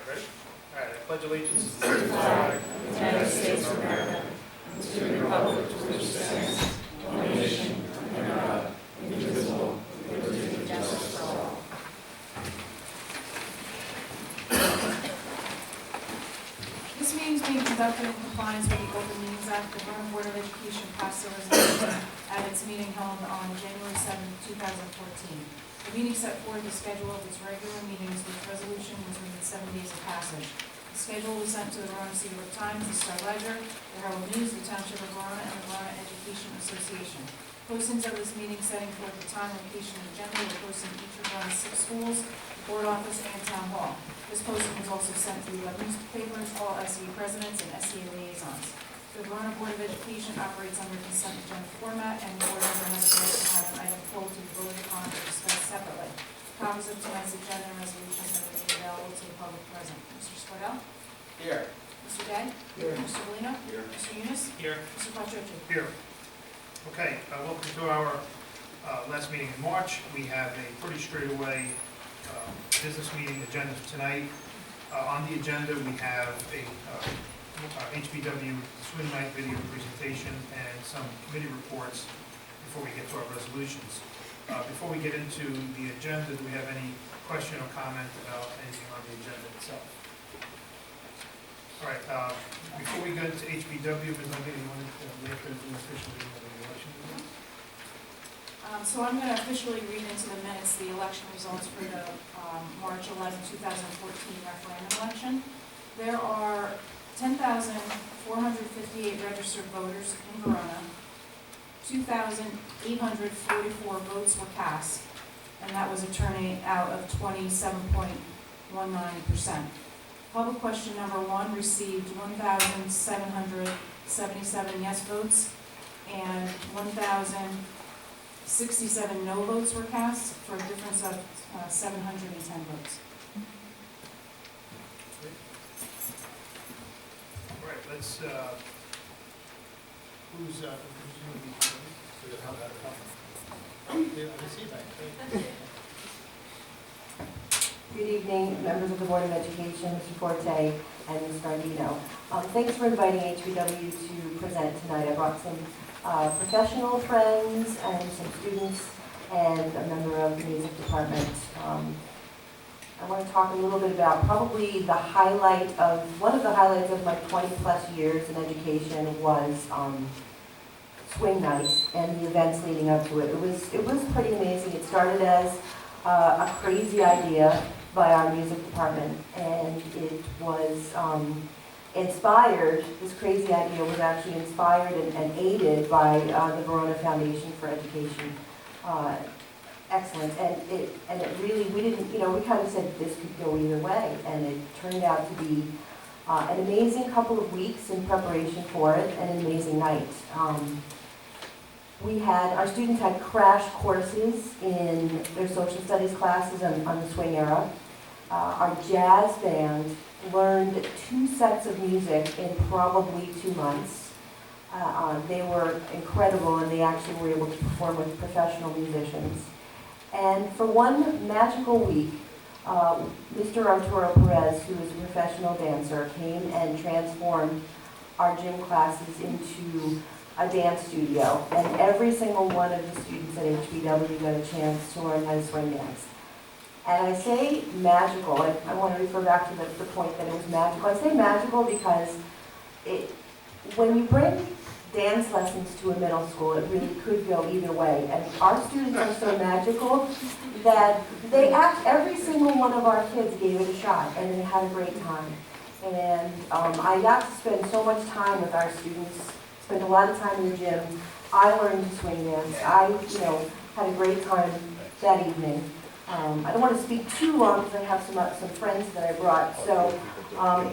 Ready? All right, I pledge allegiance to the the flag of the United States of America, and to the republic for which it stands, one nation, under God, indivisible, with liberty and justice for all. This meeting is being conducted in compliance with the Open Meetings Act. The Verona Board of Education passed a resolution at its meeting held on January 7, 2014. The meeting set forth the schedule of its regular meetings, which resolution was within 7 days of passage. The schedule was sent to the Verona City Times, the Star Ledger, the Herald News, the Township of Verona, and the Verona Education Association. Postings of this meeting setting forth the time, location, and agenda were posted in each of Verona's 6 schools, the board office, and town hall. This posting was also sent to the 11 newspapers, all SEA presidents, and SEA liaisons. The Verona Board of Education operates under consent agenda format, and the board member has the right to have an item pulled to be voted upon or discussed separately. Copies of tonight's agenda and resolutions have been made available to the public present. Mr. Spadell? Here. Mr. Day? Here. Mr. Bellino? Here. Mr. Yunus? Here. Mr. Patrici? Here. Okay, welcome to our last meeting in March. We have a pretty straightaway business meeting agenda for tonight. On the agenda, we have a HBW swim night video presentation and some committee reports before we get to our resolutions. Before we get into the agenda, do we have any question or comment about anything on the agenda itself? All right, before we go to HBW, Ms. O'Neill, you want to make the official reading of the election results? So I'm going to officially read into the minutes the election results for the March 11, 2014 referendum election. There are 10,458 registered voters in Verona. 2,844 votes were cast, and that was a turnout of 27.19%. Public question number 1 received 1,777 yes votes, and 1,067 no votes were cast, for a difference of 710 votes. All right, let's, who's going to be, how about I see that. Good evening, members of the Board of Education, Mr. Forte and Ms. Gardino. Thanks for inviting HBW to present tonight. I brought some professional friends and some students and a member of the music department. I want to talk a little bit about probably the highlight of, one of the highlights of my 20-plus years in education was swing night and the events leading up to it. It was pretty amazing. It started as a crazy idea by our music department, and it was inspired, this crazy idea was actually inspired and aided by the Verona Foundation for Education Excellence, and it really, we didn't, we kind of said this could go either way, and it turned out to be an amazing couple of weeks in preparation for it, and an amazing night. Our students had crash courses in their social studies classes on the swing era. Our jazz band learned 2 sets of music in probably 2 months. They were incredible, and they actually were able to perform with professional musicians. And for one magical week, Mr. Arturo Perez, who is a professional dancer, came and transformed our gym classes into a dance studio, and every single one of the students at HBW got a chance to learn how to swing dance. And I say magical, I want to refer back to the point that it was magical. I say magical because when you bring dance lessons to a middle school, it really could go either way. And our students are so magical that every single one of our kids gave it a shot, and they had a great time. And I got to spend so much time with our students, spent a lot of time in the gym. I learned to swing dance. I, had a great time that evening. I don't want to speak too long because I have some friends that I brought. So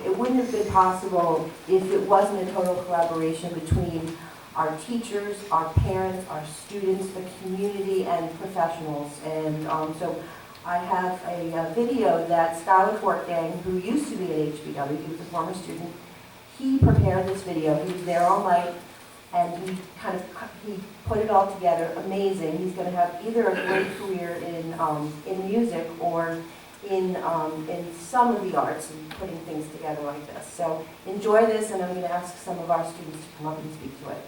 it wouldn't have been possible if it wasn't a total collaboration between our teachers, our parents, our students, the community, and professionals. And so I have a video that Skylar Fortgang, who used to be at HBW, he was a former student, he prepared this video. He was there all night, and he put it all together. Amazing. He's going to have either a great career in music or in some of the arts and putting things together like this. So enjoy this, and I'm going to ask some of our students to come up and speak to it.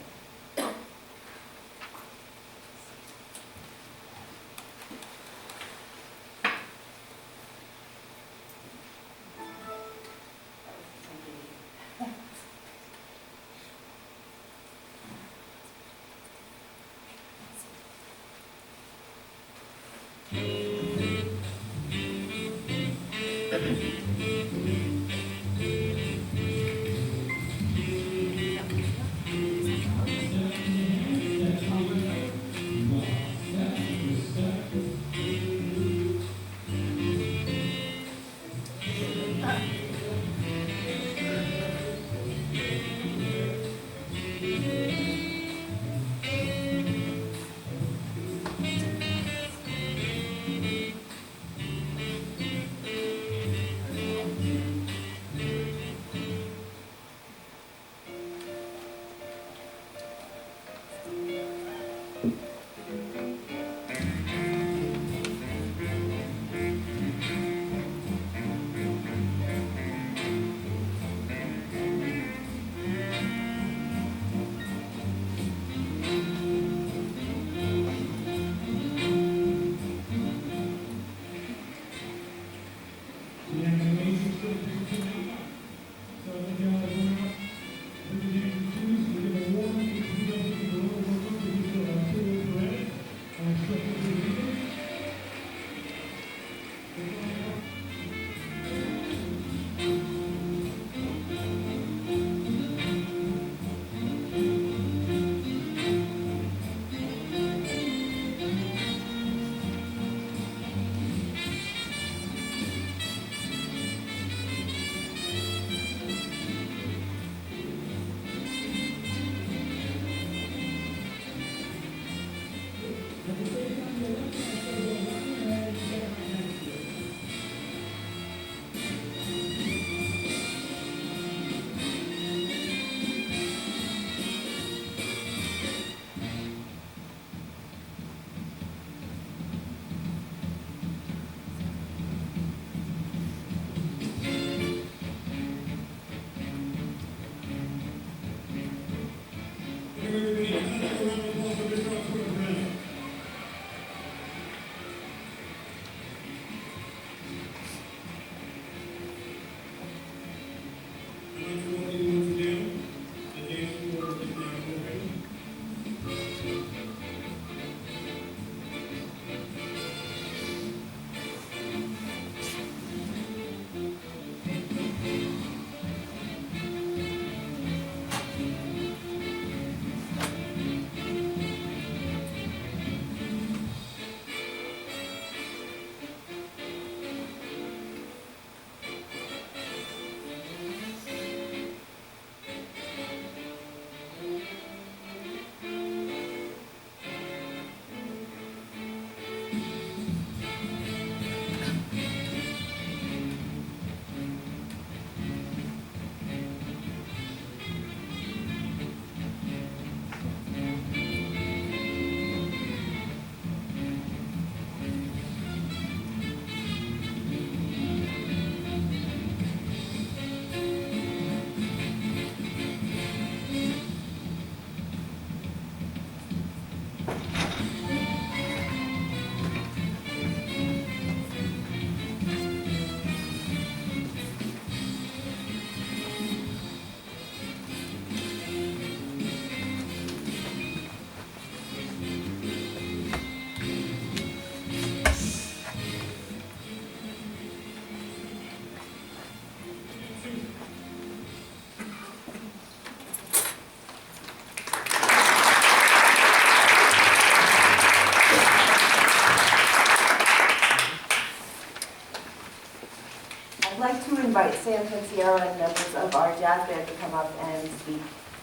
I'd like to invite Sam Pensiero and members of our jazz band to come up and speak.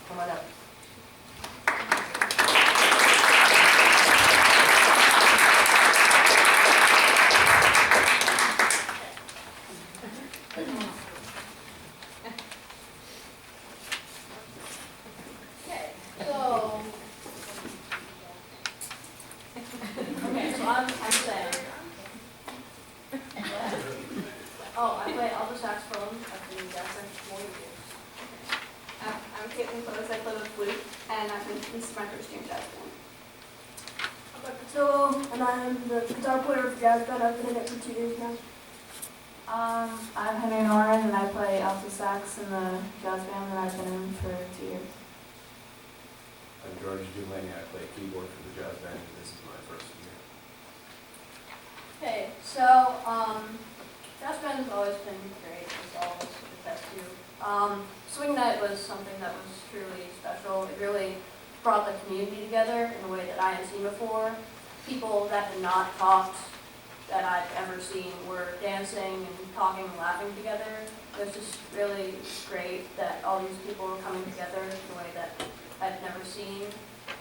Come on up. Okay, so I'm saying. Oh, I play alto saxophone. I've been in jazz band for 4 years. I'm Caitlin Close. I play the flute, and this is my first year in jazz band. I'm Patillo, and I'm the guitar player of jazz band. I've been in it for 2 years now. I'm Henry Noren, and I play alto sax in the jazz band that I've been in for 2 years. I'm George Dulaney. I play keyboard for the jazz band, and this is my first year. Hey, so, jazz band has always been great, as always, with that too. Swing night was something that was truly special. It really brought the community together in a way that I hadn't seen before. People that had not talked that I've ever seen were dancing and talking and laughing together. It was just really great that all these people were coming together in a way that I've never seen.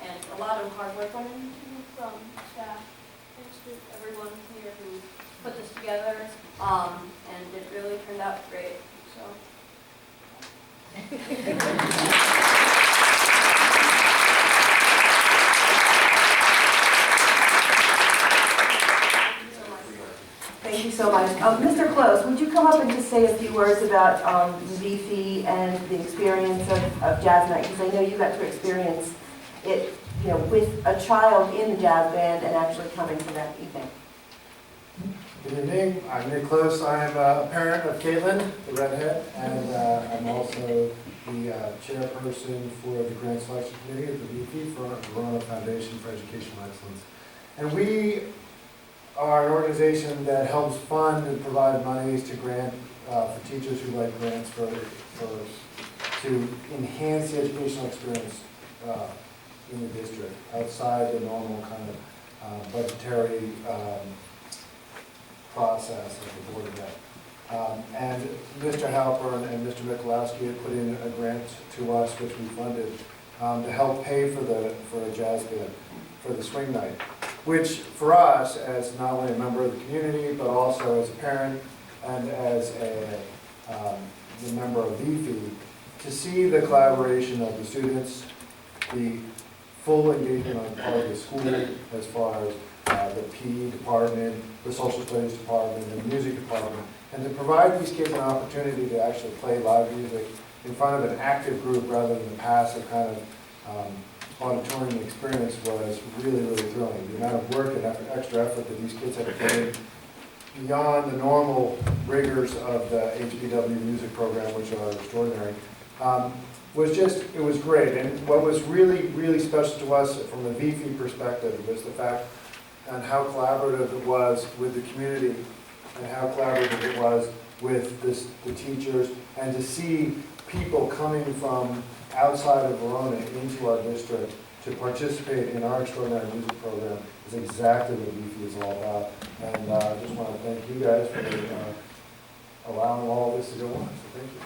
And a lot of hard work went into from staff. Thanks to everyone here who put this together, and it really turned out great. So. Thank you so much. Mr. Close, would you come up and just say a few words about VFI and the experience of Jazz Night? Because I know you got to experience it, you know, with a child in the jazz band and actually coming to that evening. Good evening, I'm Nick Close. I'm a parent of Caitlin, the redhead, and I'm also the chairperson for the Grant Selection Committee of the VP for Verona Foundation for Educational Excellence. And we are an organization that helps fund and provide monies to grant for teachers who like grants to enhance the educational experience in the district outside the normal kind of budgetary process of the Board of Ed. And Mr. Halpern and Mr. Mikulowski had put in a grant to us, which we funded, to help pay for a jazz band for the swing night, which for us, as not only a member of the community, but also as a parent and as the member of VFI, to see the collaboration of the students, the full engagement on the part of the school as far as the PE department, the social studies department, the music department, and to provide these kids an opportunity to actually play live music in front of an active group rather than the passive kind of auditorium experience was really, really thrilling. The amount of work and extra effort that these kids had to put in beyond the normal rigors of the HBW music program, which are extraordinary, it was great. And what was really, really special to us from the VFI perspective was the fact and how collaborative it was with the community and how collaborative it was with the teachers, and to see people coming from outside of Verona into our district to participate in our extraordinary music program is exactly what VFI is all about. And I just want to thank you guys for allowing all this to go on. So thank you.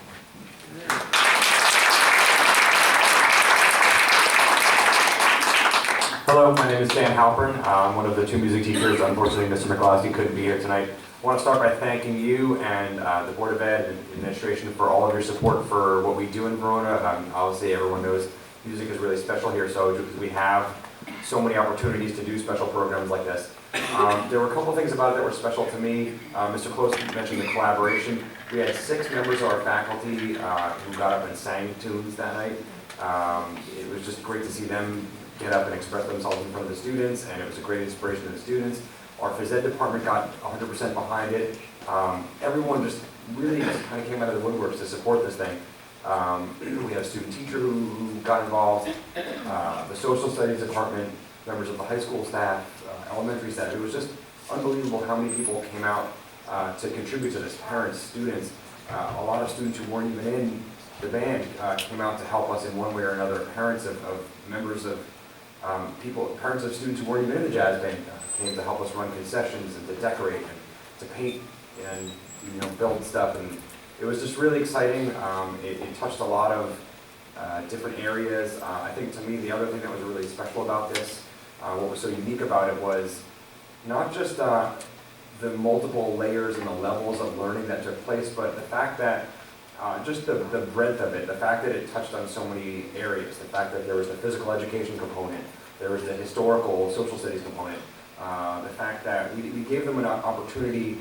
Hello, my name is Dan Halpern. I'm one of the 2 music teachers. Unfortunately, Mr. McCloskey couldn't be here tonight. I want to start by thanking you and the Board of Ed and administration for all of your support for what we do in Verona. Obviously, everyone knows music is really special here, so because we have so many opportunities to do special programs like this. There were a couple things about it that were special to me. Mr. Close mentioned the collaboration. We had 6 members of our faculty who got up and sang tunes that night. It was just great to see them get up and express themselves in front of the students, and it was a great inspiration to the students. Our phys ed department got 100% behind it. Everyone just really just kind of came out of the woodworks to support this thing. We had a student teacher who got involved, the social studies department, members of the high school staff, elementary staff. It was just unbelievable how many people came out to contribute to this. Parents, students, a lot of students who weren't even in the band came out to help us in one way or another. Parents of members of parents of students who weren't even in the jazz band came to help us run concessions and to decorate and to paint and build stuff, and it was just really exciting. It touched a lot of different areas. I think to me the other thing that was really special about this, what was so unique about it, was not just the multiple layers and the levels of learning that took place, but the fact that just the breadth of it, the fact that it touched on so many areas, the fact that there was the physical education component, there was the historical social studies component, the fact that we gave them an opportunity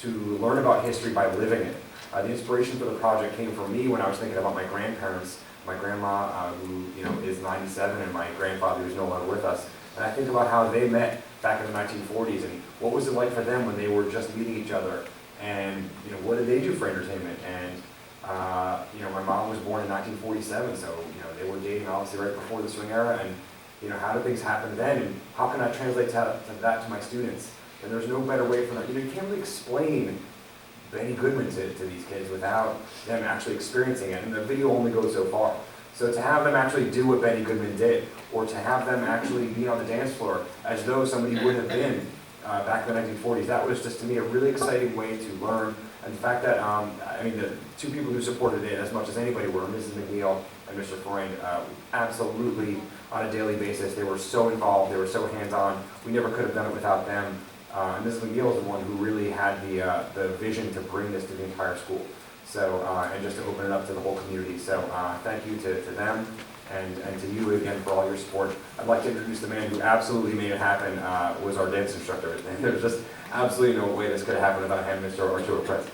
to learn about history by living it. The inspiration for the project came from me when I was thinking about my grandparents, my grandma, who is 97, and my grandfather who's no longer with us. And I think about how they met back in the 1940s, and what was it like for them when they were just meeting each other, and what did they do for entertainment? And my mom was born in 1947, so they were dating obviously right before the swing era, and how did things happen then, and how can I translate that to my students? And there's no better way for them. You can't really explain Benny Goodman to these kids without them actually experiencing it, and the video only goes so far. So to have them actually do what Benny Goodman did, or to have them actually be on the dance floor as though somebody would have been back in the 1940s, that was just to me a really exciting way to learn. And the fact that, the two people who supported it as much as anybody were Mrs. McNeil and Mr. Freund, absolutely on a daily basis. They were so involved, they were so hands-on. We never could have done it without them. And Mrs. McNeil is the one who really had the vision to bring this to the entire school. So, and just to open it up to the whole community. So thank you to them and to you again for all your support. I'd like to introduce the man who absolutely made it happen, was our dance instructor. And there's just absolutely no way this could have happened without him, Mr. Arturo Prince.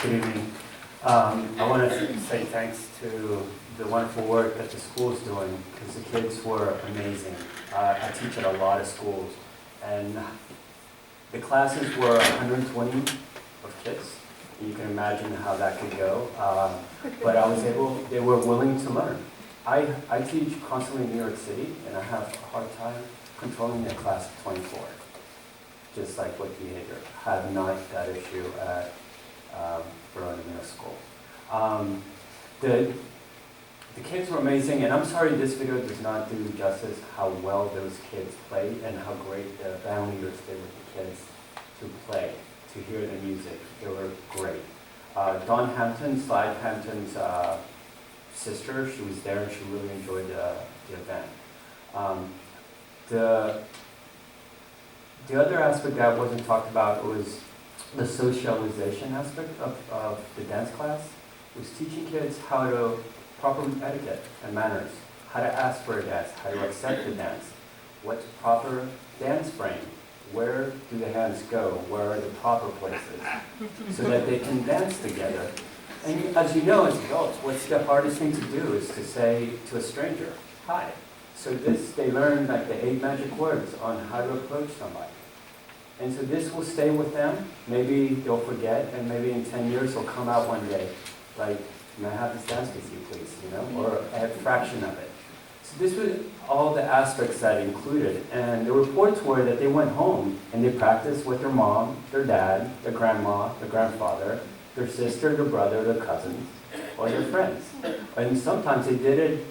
Good evening. I want to say thanks to the wonderful work that the school is doing, because the kids were amazing. I teach at a lot of schools, and the classes were 120 of kids. You can imagine how that could go, but they were willing to learn. I teach constantly in New York City, and I have a hard time controlling a class of 24, just like with behavior. I have not that issue at Verona Middle School. The kids were amazing, and I'm sorry this video does not do justice how well those kids played and how great the band leaders did with the kids to play, to hear the music. They were great. Dawn Hampton, Slide Hampton's sister, she was there and she really enjoyed the event. The other aspect that wasn't talked about was the socialization aspect of the dance class. It was teaching kids how to proper etiquette and manners, how to ask for a dance, how to accept a dance, what's proper dance frame, where do the hands go, where are the proper places, so that they can dance together. And as you know, as adults, what's the hardest thing to do is to say to a stranger, hi. So they learn like the 8 magic words on how to approach somebody. And so this will stay with them. Maybe they'll forget, and maybe in 10 years they'll come out one day, like, may I have this dance with you, please, or a fraction of it. So this was all the aspects that included. And the reports were that they went home and they practiced with their mom, their dad, their grandma, their grandfather, their sister, their brother, their cousins, or their friends. And sometimes they did it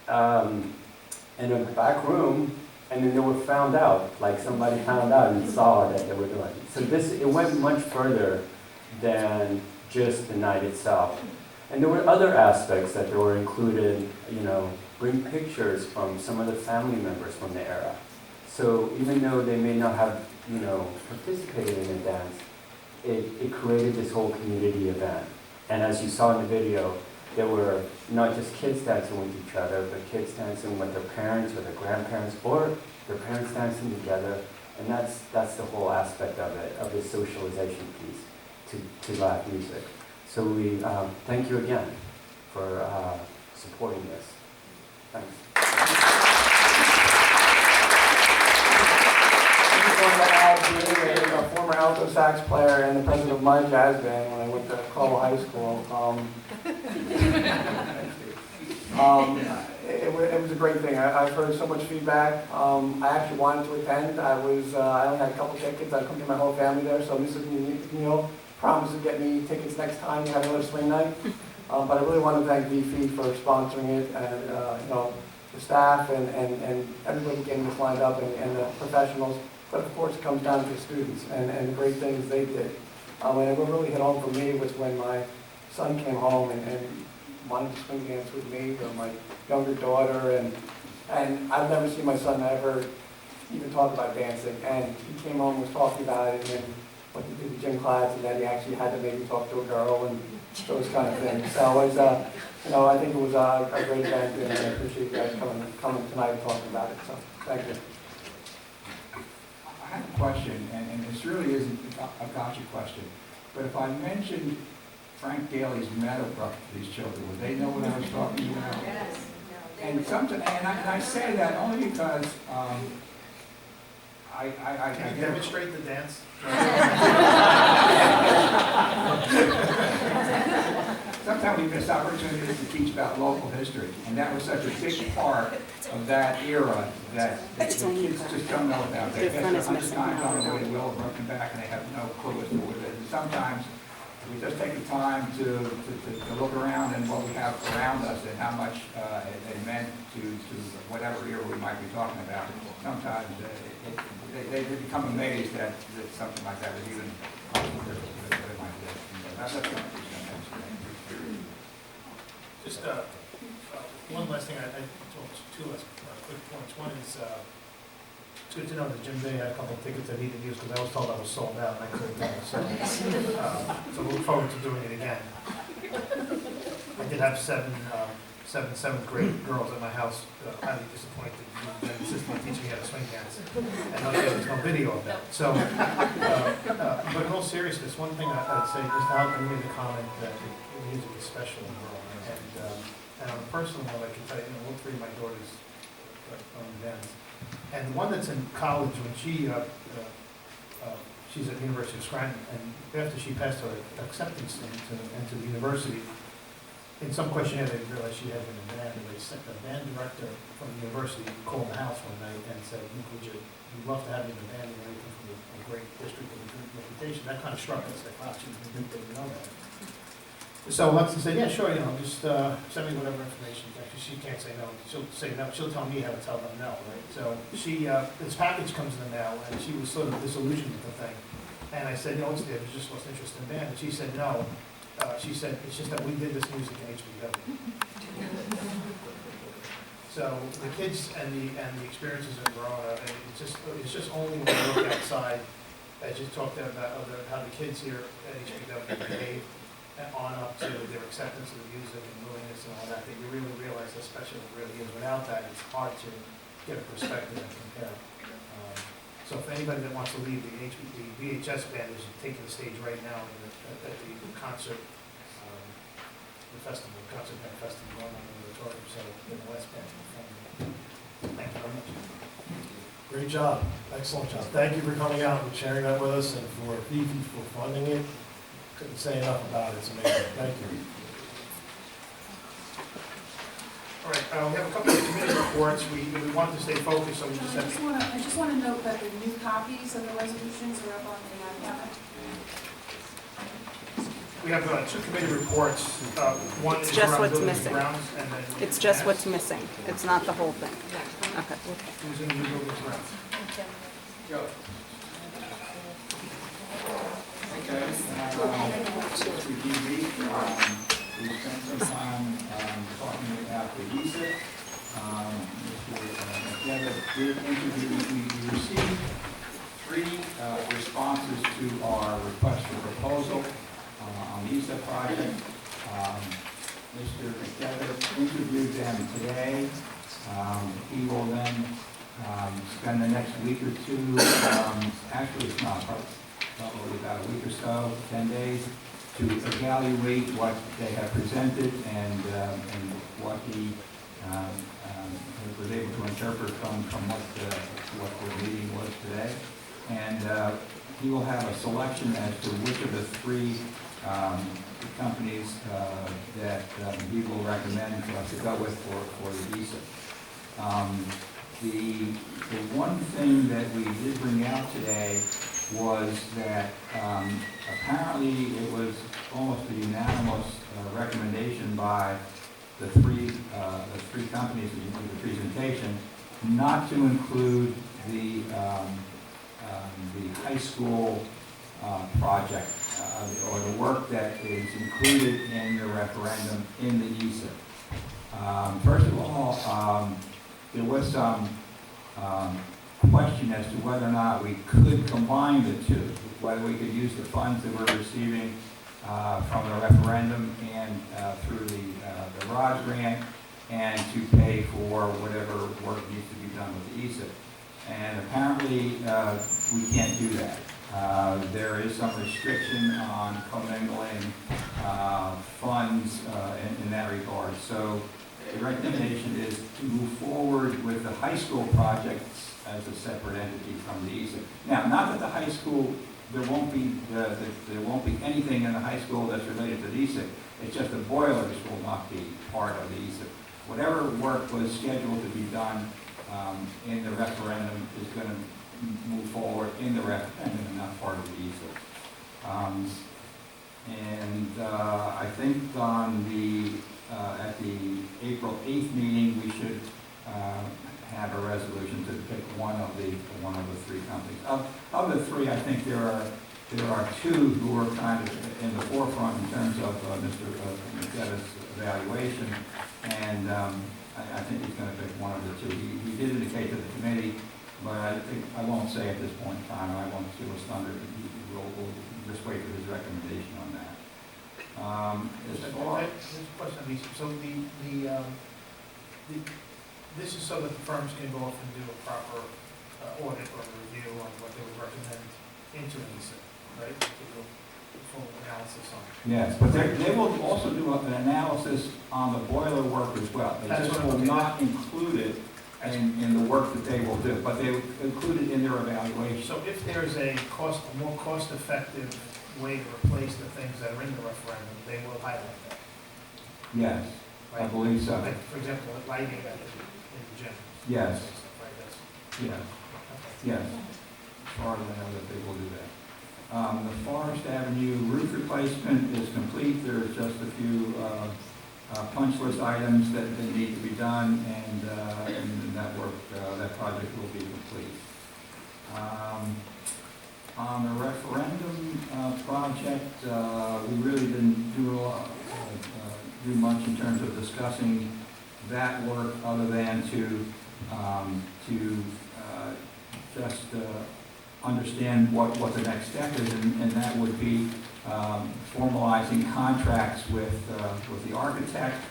in a back room, and then they were found out, like somebody found out and saw that they were doing it. So it went much further than just the night itself. And there were other aspects that were included, bring pictures from some of the family members from the era. So even though they may not have, participated in a dance, it created this whole community event. And as you saw in the video, there were not just kids dancing with each other, but kids dancing with their parents or their grandparents, or their parents dancing together. And that's the whole aspect of it, of the socialization piece to live music. So we thank you again for supporting this. Thanks. I just wanted to add, being a former alto sax player and the president of my jazz band when I went to Colwell High School, it was a great thing. I've heard so much feedback. I actually wanted to attend. I only had a couple tickets. I couldn't get my whole family there, so Mrs. McNeil promised to get me tickets next time we have another swing night. But I really want to thank VFE for sponsoring it, and the staff and everybody getting this lined up, and the professionals. But of course, it comes down to the students and the great things they did. And what really hit home for me was when my son came home and wanted to swing dance with me, or my younger daughter, and I've never seen my son ever even talk about dancing. And he came home and was talking about it, and what he did in gym class, and that he actually had to maybe talk to a girl and those kind of things. So it was, I think it was a great event, and I appreciate you guys coming tonight and talking about it. So thank you. have a question, and this really isn't a gotcha question, but if I mentioned Frank Daly's Meadowbrook to these children, would they know what I was talking about? Yes. And sometimes, and I say that only because I Can you get demonstrate the dance? sometimes we miss opportunities to teach about local history, and that was such a big part of that era that the kids just don't know about. They get 100 times on the way to Willow Broken back, and they have no clue as to what it is. And sometimes we just take the time to look around and what we have around us and how much it meant to whatever era we might be talking about. Sometimes they become amazed that something like that was even possible. What it might be. That's what I'm saying. Just one last thing, two last quick points. One is, it's good to know that Jim Day had a couple of tickets that he didn't use because I was told I was sold out and I couldn't do it. So we look forward to doing it again. I did have seventh grade girls at my house, highly disappointed. The assistant teaching me how to swing dance, and there's no video of that. So, but in all seriousness, one thing I'd say, just to help, I made a comment that the music is special in Verona, and on a personal note, I can tell you, all three of my daughters own bands, and the one that's in college, when she's at the University of Scranton, and after she passed her acceptance into the university, in some questionnaire, they realized she had been in a band, and they sent the band director from the university called the house one night and said, "Nick, we'd love to have you in the band, and everything from a great district with a good reputation." That kind of struck us, like, wow, she didn't know that. So Alexis said, "Yeah, sure, just send me whatever information." Actually, she can't say no. She'll say no. She'll tell me how to tell them no, right? So this package comes in the mail, and she was sort of disillusioned with the thing. And I said, "No, it's there. You just lost interest in band." And she said, "No." She said, "It's just that we did this music in HBW." So the kids and the experiences in Verona, it's just only when you look outside, as you talked about how the kids here at HBW behave, on up to their acceptance of the music and willingness and all that, that you really realize how special it really is. Without that, it's hard to get a perspective and compare. So if anybody that wants to leave the VHS band is taking the stage right now at the concert, concert band festival going on in the auditorium, so in the West Band. Thank you very much. Great job, excellent job. Thank you for coming out and sharing that with us, and for Fifi for funding it. Couldn't say enough about it, it's amazing, thank you. All right, we have a couple of committee reports. We want to stay focused, so we just have. I just want to note that the new copies of the resolutions are up on the iPad. We have two committee reports. One is just around what's buildings and missing. grounds, and then It's just what's missing. It's not the whole thing. Okay. who's in the new buildings and grounds. Joe. Okay, we spent some time talking about the visa. Mr. did interview, we received 3 responses to our request for proposal on the ESA project. Mr. McDevitt interviewed them today. He will then spend the next week or two, actually it's not, probably about a week or so, 10 days, to evaluate what they have presented and what he was able to interpret from what the meeting was today. And he will have a selection as to which of the 3 companies that he will recommend for us to go with for the visa. The one thing that we did bring out today was that apparently it was almost a unanimous recommendation by the three companies in the presentation not to include the high school project or the work that is included in the referendum in the ESA. First of all, there was some question as to whether or not we could combine the two, whether we could use the funds that we're receiving from the referendum and through the ROD grant and to pay for whatever work needs to be done with the ESA. And apparently, we can't do that. There is some restriction on commingling funds in that regard. So the recommendation is to move forward with the high school projects as a separate entity from the ESIC. Now, not that the high school, there won't be anything in the high school that's related to the ESIC. It's just the boilers will not be part of the ESIC. Whatever work was scheduled to be done in the referendum is going to move forward in the referendum and not part of the ESIC. I think on at the April 8th meeting, we should have a resolution to pick one of the three companies. Of the three, I think there are two who are kind of in the forefront in terms of Mr. McDevitt's evaluation, and I think he's going to pick one of the two. He did indicate to the committee, but I won't say at this point in time. I won't steal his thunder. We'll just wait for his recommendation on that. There's a question, Lisa. So this is so that the firms can go off and do a proper audit or review on what they would recommend into an ESIC, right? To do a full analysis on it. Yes, but they will also do an analysis on the boiler work as well. They just will not include it in the work that they will do, but they will include it in their evaluation. So if there's a more cost-effective way to replace the things that are in the referendum, they will highlight that. Yes, I believe so. Like, for example, lighting in the gym. Yes. Right, that's, Yes, yes. As far as I know that they will do that. The Forest Avenue roof replacement is complete. There's just a few punch list items that need to be done, and that project will be complete. On the referendum project, we really didn't do much in terms of discussing that work, other than to just understand what the next step is, and that would be formalizing contracts with the architect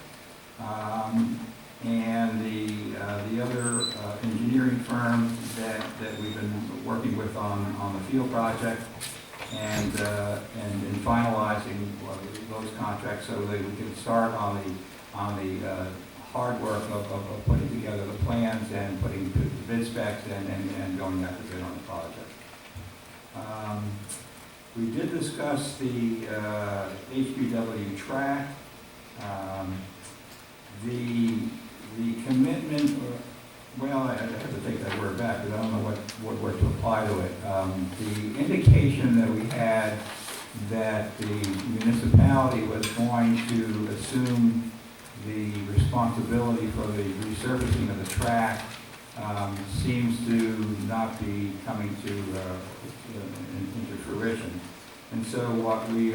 and the other engineering firm that we've been working with on the field project, and finalizing those contracts so that we can start on the hard work of putting together the plans and putting the bid specs and going out to bid on the project. We did discuss the HBW track. The commitment, well, I have to take that word back because I don't know what word to apply to it. The indication that we had that the municipality was going to assume the responsibility for the resurfacing of the track seems to not be coming into fruition. And so what the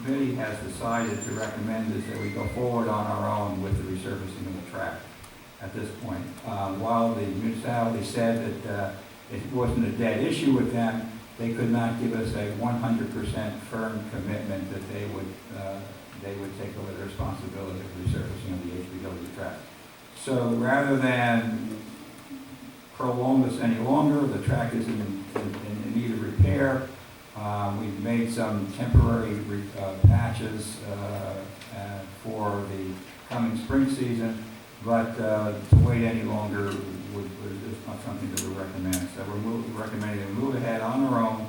committee has decided to recommend is that we go forward on our own with the resurfacing of the track at this point. While the municipality said that it wasn't a dead issue with them, they could not give us a 100% firm commitment that they would take over the responsibility of resurfacing of the HBW track. So rather than prolong this any longer, the track is in need of repair. We've made some temporary patches for the coming spring season, but to wait any longer is not something that we recommend. So we're recommending to move ahead on our own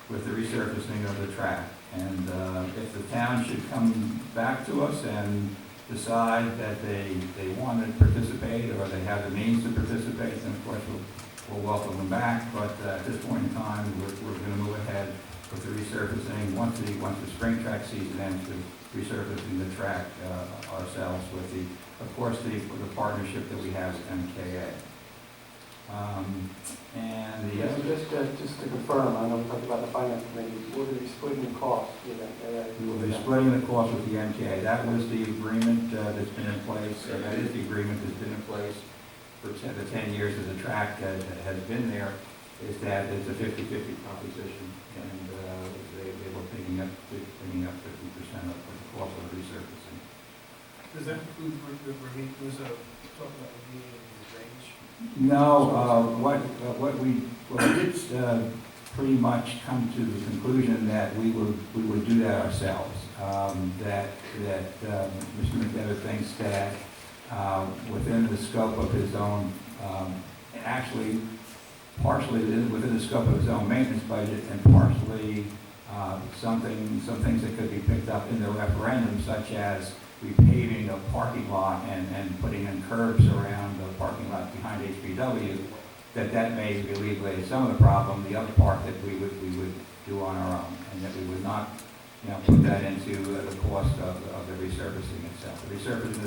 with the resurfacing of the track. And if the town should come back to us and decide that they want to participate or they have the means to participate, then of course we'll welcome them back. But at this point in time, we're going to move ahead with the resurfacing once the spring track season ends, with resurfacing the track ourselves with of course the partnership that we have with MKA. And the other, just to confirm, I know we talked about the finance committee. Will we be splitting the cost with MKA? we will be splitting the cost with the MKA. That was the agreement that's been in place. That is the agreement that's been in place for the 10 years that the track has been there. Is that it's a 50-50 proposition, and they were picking up 50% of the cost of the resurfacing. Does that include, was talking about remediating the drainage? No, what we did pretty much come to the conclusion that we would do that ourselves. That Mr. McDevitt thinks that within the scope of his own, and actually partially within the scope of his own maintenance budget, and partially some things that could be picked up in the referendum, such as repaving a parking lot and putting in curbs around the parking lot behind HBW, that may alleviate some of the problem. The other part that we would do on our own, and that we would not, put that into the cost of the resurfacing itself. The resurfacing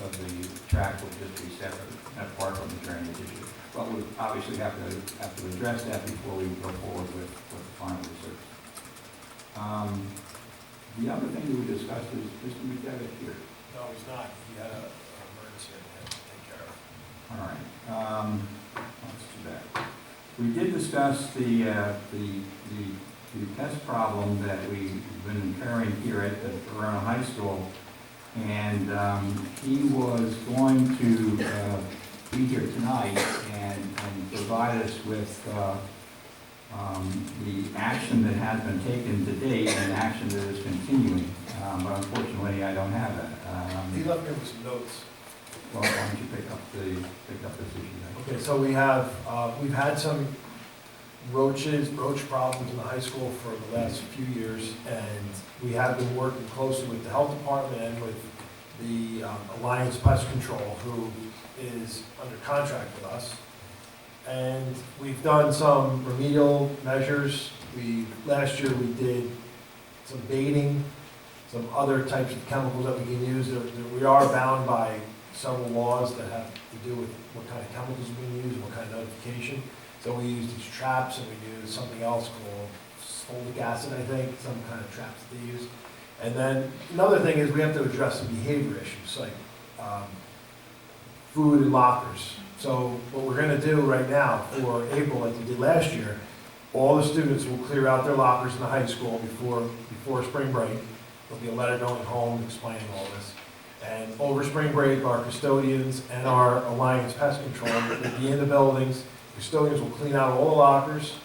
of the track would just be separate, apart from the drainage issue. But we obviously have to address that before we go forward with the final resurfacing. The other thing that we discussed is Mr. McDevitt here. No, he's not. He had an emergency that he had to take care of. All right. That's too bad. We did discuss the test problem that we've been incurring here at the Verona High School, and he was going to be here tonight and provide us with the action that has been taken to date and action that is continuing. But unfortunately, I don't have that. He left me with some notes. Well, why don't you pick up this issue then? Okay, so we've had some roach problems in the high school for the last few years, and we have been working closely with the health department and with the Alliance Pest Control, who is under contract with us. And we've done some remedial measures. Last year we did some baiting, some other types of chemicals that we can use. We are bound by several laws that have to do with what kind of chemicals we can use and what kind of notification. So we use these traps, and we use something else called folic acid, I think, some kind of traps that they use. And then another thing is we have to address some behavior issues, like food and lockers. So what we're going to do right now for April, like we did last year, all the students will clear out their lockers in the high school before spring break. There'll be a letter going home explaining all this. And over spring break, our custodians and our Alliance Pest Control will be in the buildings. Custodians will clean out all the lockers,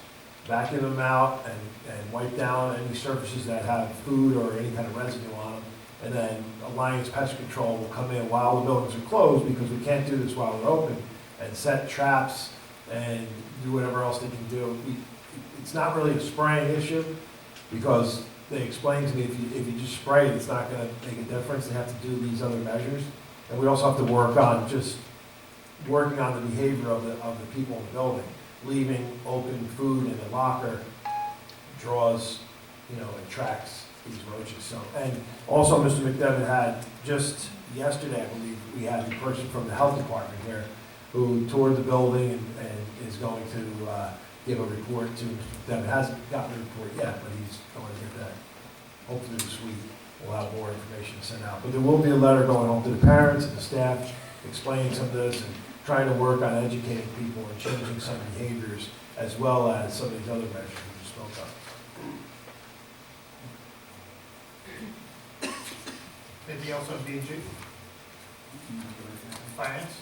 vacuum them out, and wipe down any surfaces that have food or any kind of residue on them. And then Alliance Pest Control will come in while the buildings are closed, because we can't do this while they're open, and set traps and do whatever else they can do. It's not really a spraying issue, because they explained to me if you just spray it, it's not going to make a difference. They have to do these other measures. And we also have to work on working on the behavior of the people in the building. Leaving open food in the locker draws, attracts these roaches. So, and also Mr. McDevitt had just yesterday, I believe, we had a person from the health department here who toured the building and is going to give a report to Mr. McDevitt. Hasn't gotten a report yet, but he's going to get that. Hopefully this week we'll have more information sent out. But there will be a letter going home to the parents and the staff explaining some of this and trying to work on educating people and changing some behaviors, as well as some of these other measures we just spoke of. Anything else on B&G? Finance?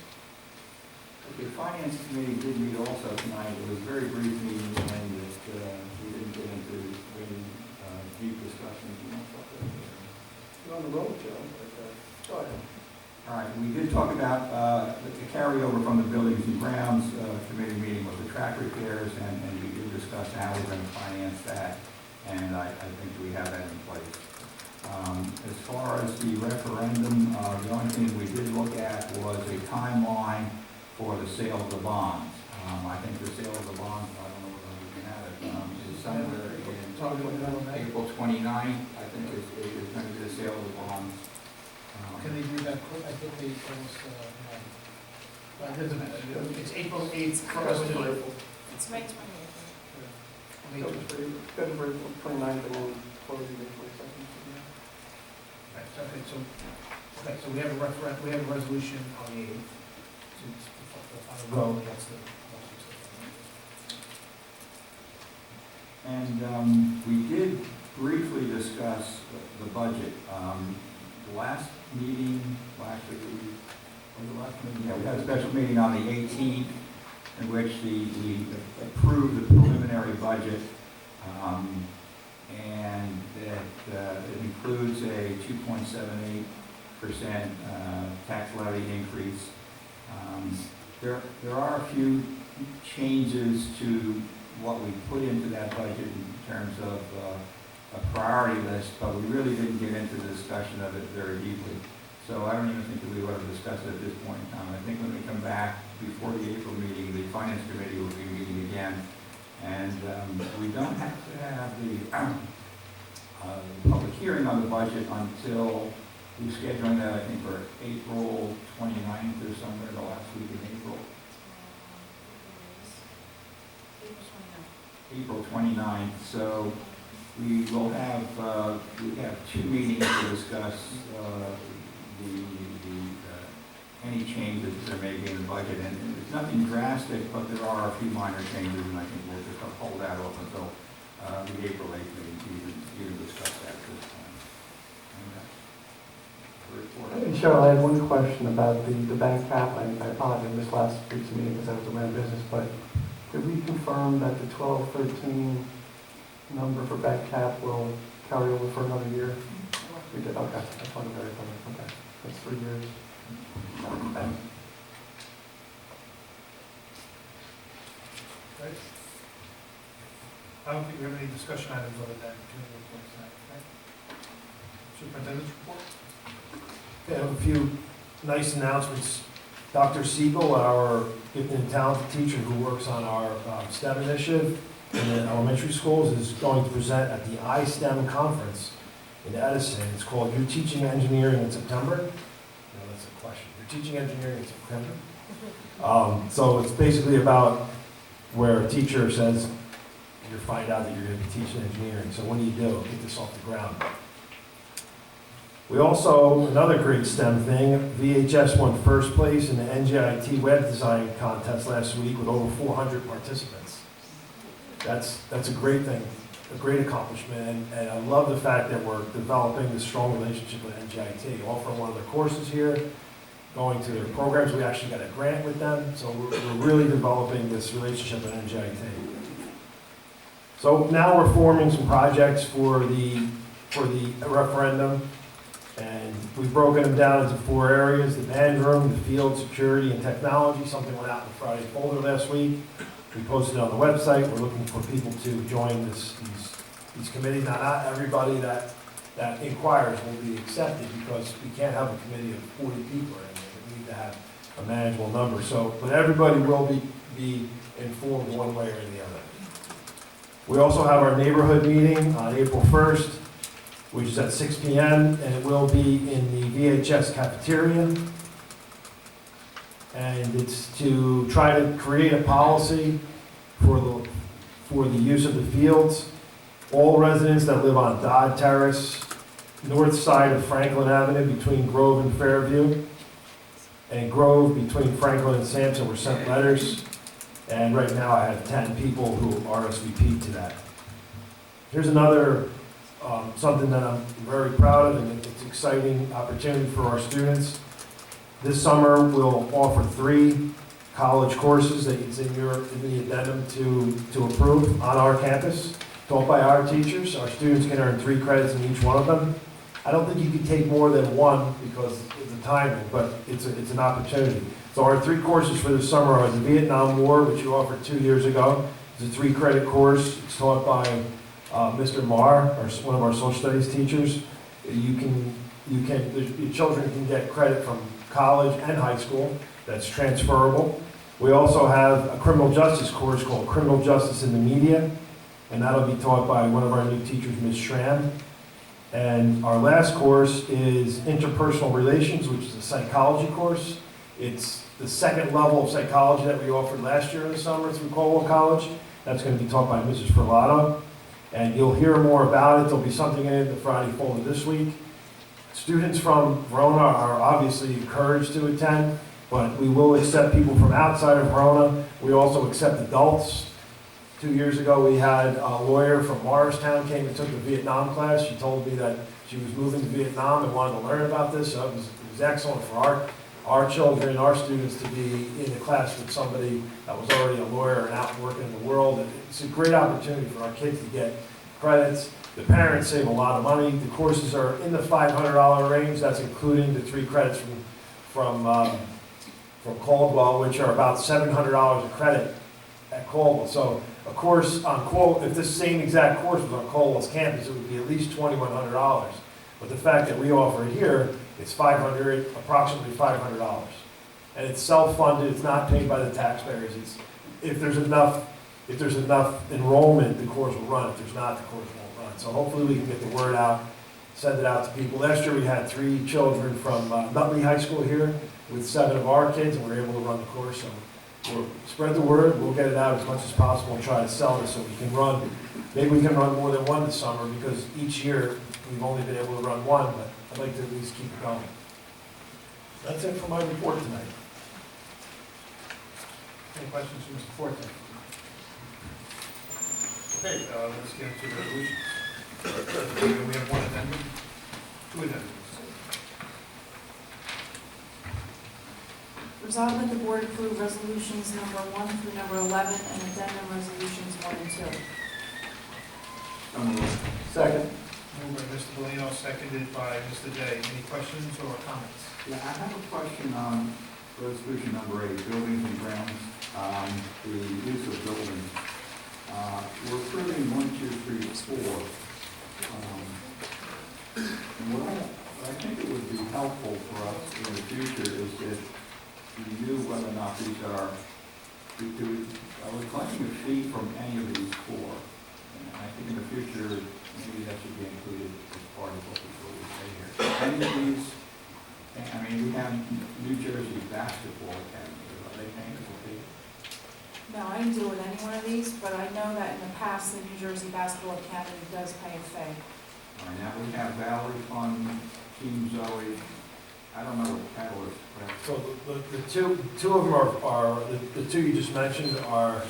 Okay, Finance Committee did meet also tonight. It was a very brief meeting, and we didn't get into really deep discussions. You're on the road, Joe, but go ahead. All right, we did talk about the carryover from the Buildings and Grounds Committee meeting with the track repairs, and we did discuss how we're going to finance that, and I think we have that in place. As far as the referendum, the only thing we did look at was a timeline for the sale of the bonds. I think the sale of the bonds, I don't know whether we can have it, is somewhere in April 29th, I think is going to be the sale of the bonds. Can they do that quick? I think they almost, it doesn't matter. It's April 8th for us to do. It's May 28th. Good for 29th, and we'll close it in 22nd. Okay, so we have a resolution on the 8th. On the road, that's the. And we did briefly discuss the budget. The last meeting, yeah, we had a special meeting on the 18th, in which we approved the preliminary budget, and that it includes a 2.78% tax levy increase. There are a few changes to what we put into that budget in terms of a priority list, but we really didn't get into the discussion of it very deeply. So I don't even think that we ought to discuss it at this point in time. I think when we come back before the April meeting, the Finance Committee will be meeting again. And we don't have to have the public hearing on the budget until we're scheduling that, I think, for April 29th or somewhere, the last week in April. April 29th. So we will have two meetings to discuss any changes there may be in the budget, and it's nothing drastic, but there are a few minor changes, and I think we'll just hold that off until the April 8th meeting to even discuss that at this time. Hey, Cheryl, I had one question about the bank cap. I apologize, I missed last week's meeting because I was away on business, but could we confirm that the 1213 number for bank cap will carry over for another year? We did, okay, that's one very clear. Okay, that's 3 years. Thanks. Right. I don't think we have any discussion items other than committee reports tonight. Okay. Superintendent's report? Okay, I have a few nice announcements. Dr. Siegel, our gifted and talented teacher who works on our STEM initiative in the elementary schools, is going to present at the iSTEM conference in Edison. It's called You're Teaching Engineering in September. No, that's a question. You're teaching engineering in September? So it's basically about where a teacher says, you find out that you're going to be teaching engineering. So what do? Get this off the ground. We also, another great STEM thing, VHS won first place in the NJIT web design contest last week with over 400 participants. That's a great thing, a great accomplishment, and I love the fact that we're developing this strong relationship with NJIT, offering one of their courses here, going to their programs. We actually got a grant with them, so we're really developing this relationship with NJIT. So now we're forming some projects for the referendum. And we've broken them down into 4 areas: the band room, the field, security, and technology. Something went out in the Friday folder last week. We posted it on the website. We're looking for people to join these committees. Now, not everybody that inquires will be accepted because we can't have a committee of 40 people, and we need to have a manageable number. So, but everybody will be informed one way or the other. We also have our neighborhood meeting on April 1st. Which is at 6 p.m., and it will be in the VHS cafeteria. And it's to try to create a policy for the use of the fields. All residents that live on Dodd Terrace, north side of Franklin Avenue between Grove and Fairview, and Grove between Franklin and Sampson were sent letters. And right now I have 10 people who RSVP'd to that. Here's another something that I'm very proud of, and it's an exciting opportunity for our students. This summer, we'll offer 3 college courses that is in the addendum to approve on our campus, taught by our teachers. Our students can earn 3 credits in each one of them. I don't think you can take more than 1 because of the timing, but it's an opportunity. So our 3 courses for this summer are the Vietnam War, which you offered 2 years ago. It's a 3-credit course. It's taught by Mr. Marr, one of our social studies teachers. Your children can get credit from college and high school. That's transferable. We also have a criminal justice course called Criminal Justice in the Media, and that'll be taught by one of our new teachers, Ms. Schramm. And our last course is Interpersonal Relations, which is a psychology course. It's the 2nd level of psychology that we offered last year in the summer through Colwell College. That's going to be taught by Mrs. Ferlato. And you'll hear more about it. There'll be something in the Friday folder this week. Students from Verona are obviously encouraged to attend, but we will accept people from outside of Verona. We also accept adults. 2 years ago, we had a lawyer from Morristown came and took a Vietnam class. She told me that she was moving to Vietnam and wanted to learn about this, so it was excellent for our children, our students to be in the class with somebody that was already a lawyer and out working in the world. It's a great opportunity for our kids to get credits. The parents save a lot of money. The courses are in the $500 range. That's including the 3 credits from Caldwell, which are about $700 a credit at Caldwell. So a course on Caldwell, if this same exact course was on Caldwell's campus, it would be at least $2,100. But the fact that we offer it here, it's approximately $500. And it's self-funded, it's not paid by the taxpayers. If there's enough enrollment, the course will run. If there's not, the course won't run. So hopefully we can get the word out, send it out to people. Last year we had 3 children from Nutley High School here with 7 of our kids, and we were able to run the course. So we'll spread the word, we'll get it out as much as possible and try to sell it so we can run. Maybe we can run more than 1 this summer, because each year we've only been able to run 1, but I'd like to at least keep it going. That's it for my report tonight. Any questions from Mr. Forte? Okay, let's get into resolutions. We have 1 addendum, 2 addendums. Resolved that the board approve resolutions number 1 through number 11 and addendum resolutions 1 and 2. Second. Moved by Mr. Bellino, seconded by Mr. Day. Any questions or comments? Yeah, I have a question on resolution number 8, buildings and grounds, the use of buildings. We're approving 1, 2, 3, 4. And what I think it would be helpful for us in the future is that we knew whether or not these are we collecting a fee from any of these 4. And I think in the future, maybe that should be included as part of what we say here. Any of these, I mean, we have New Jersey basketball academy, are they paying us a fee? No, I didn't deal with any one of these, but I know that in the past, the New Jersey Basketball Academy does pay a fee. All right, now we have Valley Fund, Team Zoe, I don't know what Catalyst, but So the two of them are the 2 you just mentioned are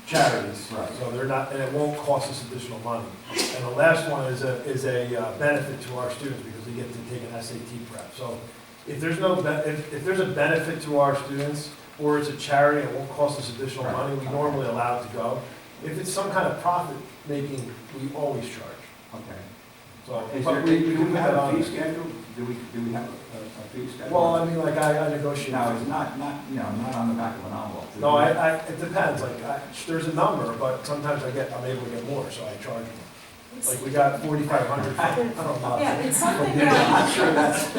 charities. Right. So they're not, and it won't cost us additional money. And the last one is a benefit to our students, because they get to take an SAT prep. So if there's if there's a benefit to our students, or it's a charity, it won't cost us additional Right. money, we normally allow it to go. If it's some kind of profit making, we always charge. okay. So, Is but there, we do can we put have that a on. fee schedule? Do we have a fee schedule? Well, I mean, like I negotiate. No, it's not, not on the back of an envelope. No, it depends, like, there's a number, but sometimes I'm able to get more, so I charge them. Like, we got 4,500 from Yeah, it's something I'm that, not sure that's.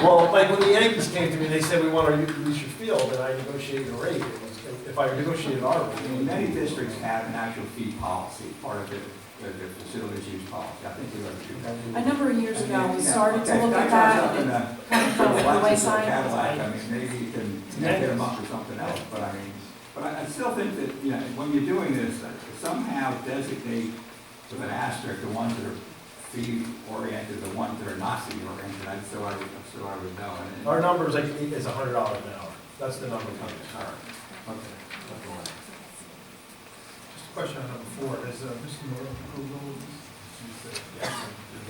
well, like, when the Yankees came to me, they said, we want to use your field, and I negotiated a rate. It was, if I negotiated our I mean, rate. many districts have an actual fee policy, part of their facilities use policy. I think we ought to do that. a number of years ago, we Yeah, started to okay, look at that's that, something and it that- kind of For fell the by the license of wayside. Cadillac, I mean, maybe you can get them up to something else, but I mean, but I still think that, when you're doing this, somehow designate with an asterisk the ones that are fee-oriented, the ones that are not fee-oriented, so I would know. And- Our number is like, is $100 an hour. That's the number coming. All right, okay. Just a question on number 4. Has Mr. Miller approved all of these?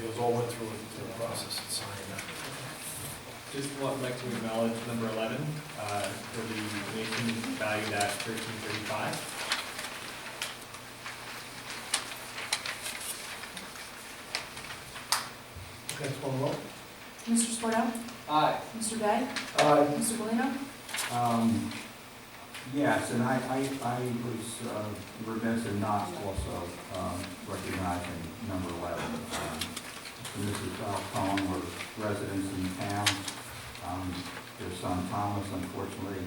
It all went through the process and signed that. Just would like to acknowledge number 11 for the donation valued at $13.35. Okay, let's call the roll. Mr. Sportel? Aye. Mr. Day? Aye. Mr. Galino? Yes, and I was remiss in not also recognizing number 11. Mrs. Falcone were residents in town. Their son Thomas unfortunately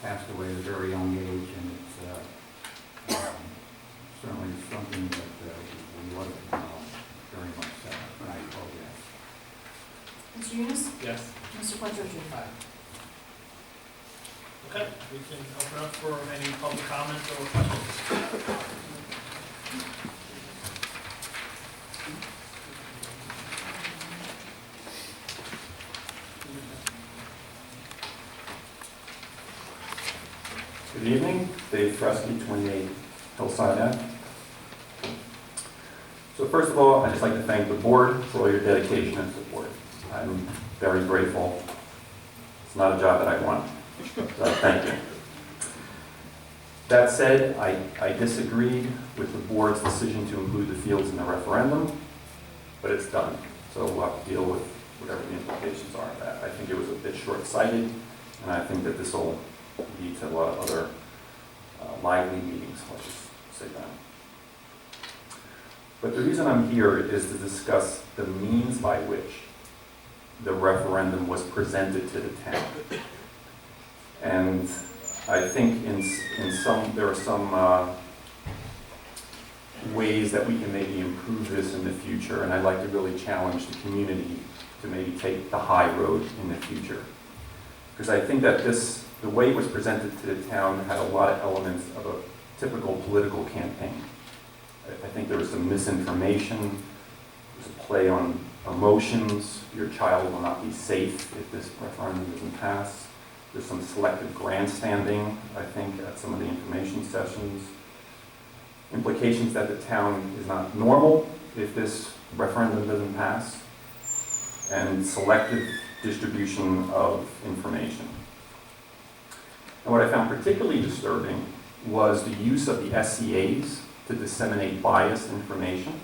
passed away at a very young age, and it's certainly something that we ought to acknowledge very much so. And I vote yes. Mr. Yunus? Yes. Mr. Quattrochi? Okay, we can open up for any public comments or questions. Good evening, Dave Fresky, 28 Hillside Ave. So first of all, I'd just like to thank the board for all your dedication and support. I'm very grateful It's not a job that I want. So thank you. That said, I disagreed with the board's decision to include the fields in the referendum, but it's done. So we'll have to deal with whatever the implications are of that. I think it was a bit short-sighted, and I think that this will lead to a lot of other lively meetings, let's just say that. But the reason I'm here is to discuss the means by which the referendum was presented to the town. And I think there are some ways that we can maybe improve this in the future, and I'd like to really challenge the community to maybe take the high road in the future. Because I think that the way it was presented to the town had a lot of elements of a typical political campaign. I think there was some misinformation, there was a play on emotions, your child will not be safe if this referendum doesn't pass. There's some selective grandstanding, I think, at some of the information sessions. Implications that the town is not normal if this referendum doesn't pass, and selective distribution of information. And what I found particularly disturbing was the use of the SCAs to disseminate biased information,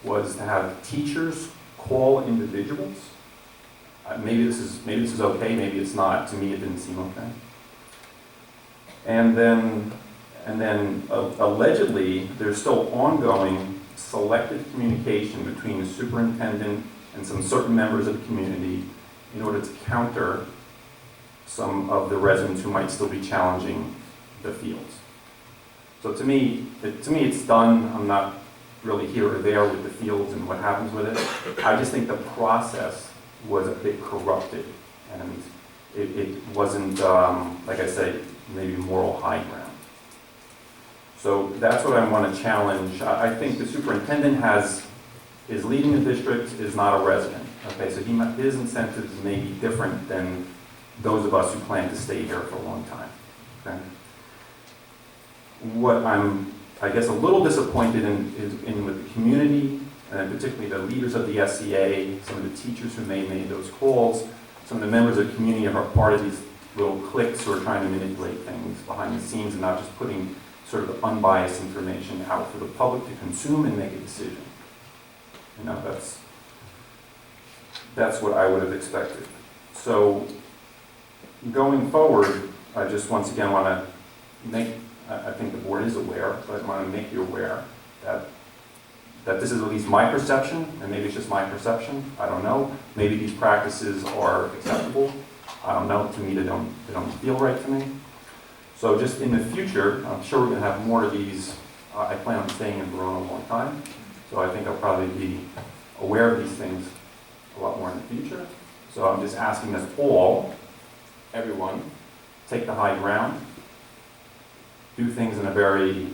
was to have teachers call individuals. Maybe this is okay, maybe it's not. To me, it didn't seem okay. And then allegedly, there's still ongoing selective communication between the superintendent and some certain members of the community in order to counter some of the residents who might still be challenging the fields. So to me, it's done. I'm not really here or there with the fields and what happens with it. I just think the process was a bit corrupted, and it wasn't, like I say, maybe moral high ground. So that's what I want to challenge. I think the superintendent is leading the district, is not a resident. Okay, so his incentives may be different than those of us who plan to stay here for a long time. Okay? What I'm, I guess, a little disappointed in with the community, and particularly the leaders of the SCA, some of the teachers who may have made those calls, some of the members of the community who are part of these little cliques who are trying to manipulate things behind the scenes and not just putting sort of unbiased information out for the public to consume and make a decision. You know, that's what I would have expected. So going forward, I just once again want to make, I think the board is aware, but I want to make you aware that this is at least my perception, and maybe it's just my perception, I don't know. Maybe these practices are acceptable. I don't know. To me, they don't feel right to me. So just in the future, I'm sure we're going to have more of these. I plan on staying in Verona a long time, so I think I'll probably be aware of these things a lot more in the future. So I'm just asking us all, everyone, take the high ground, do things in a very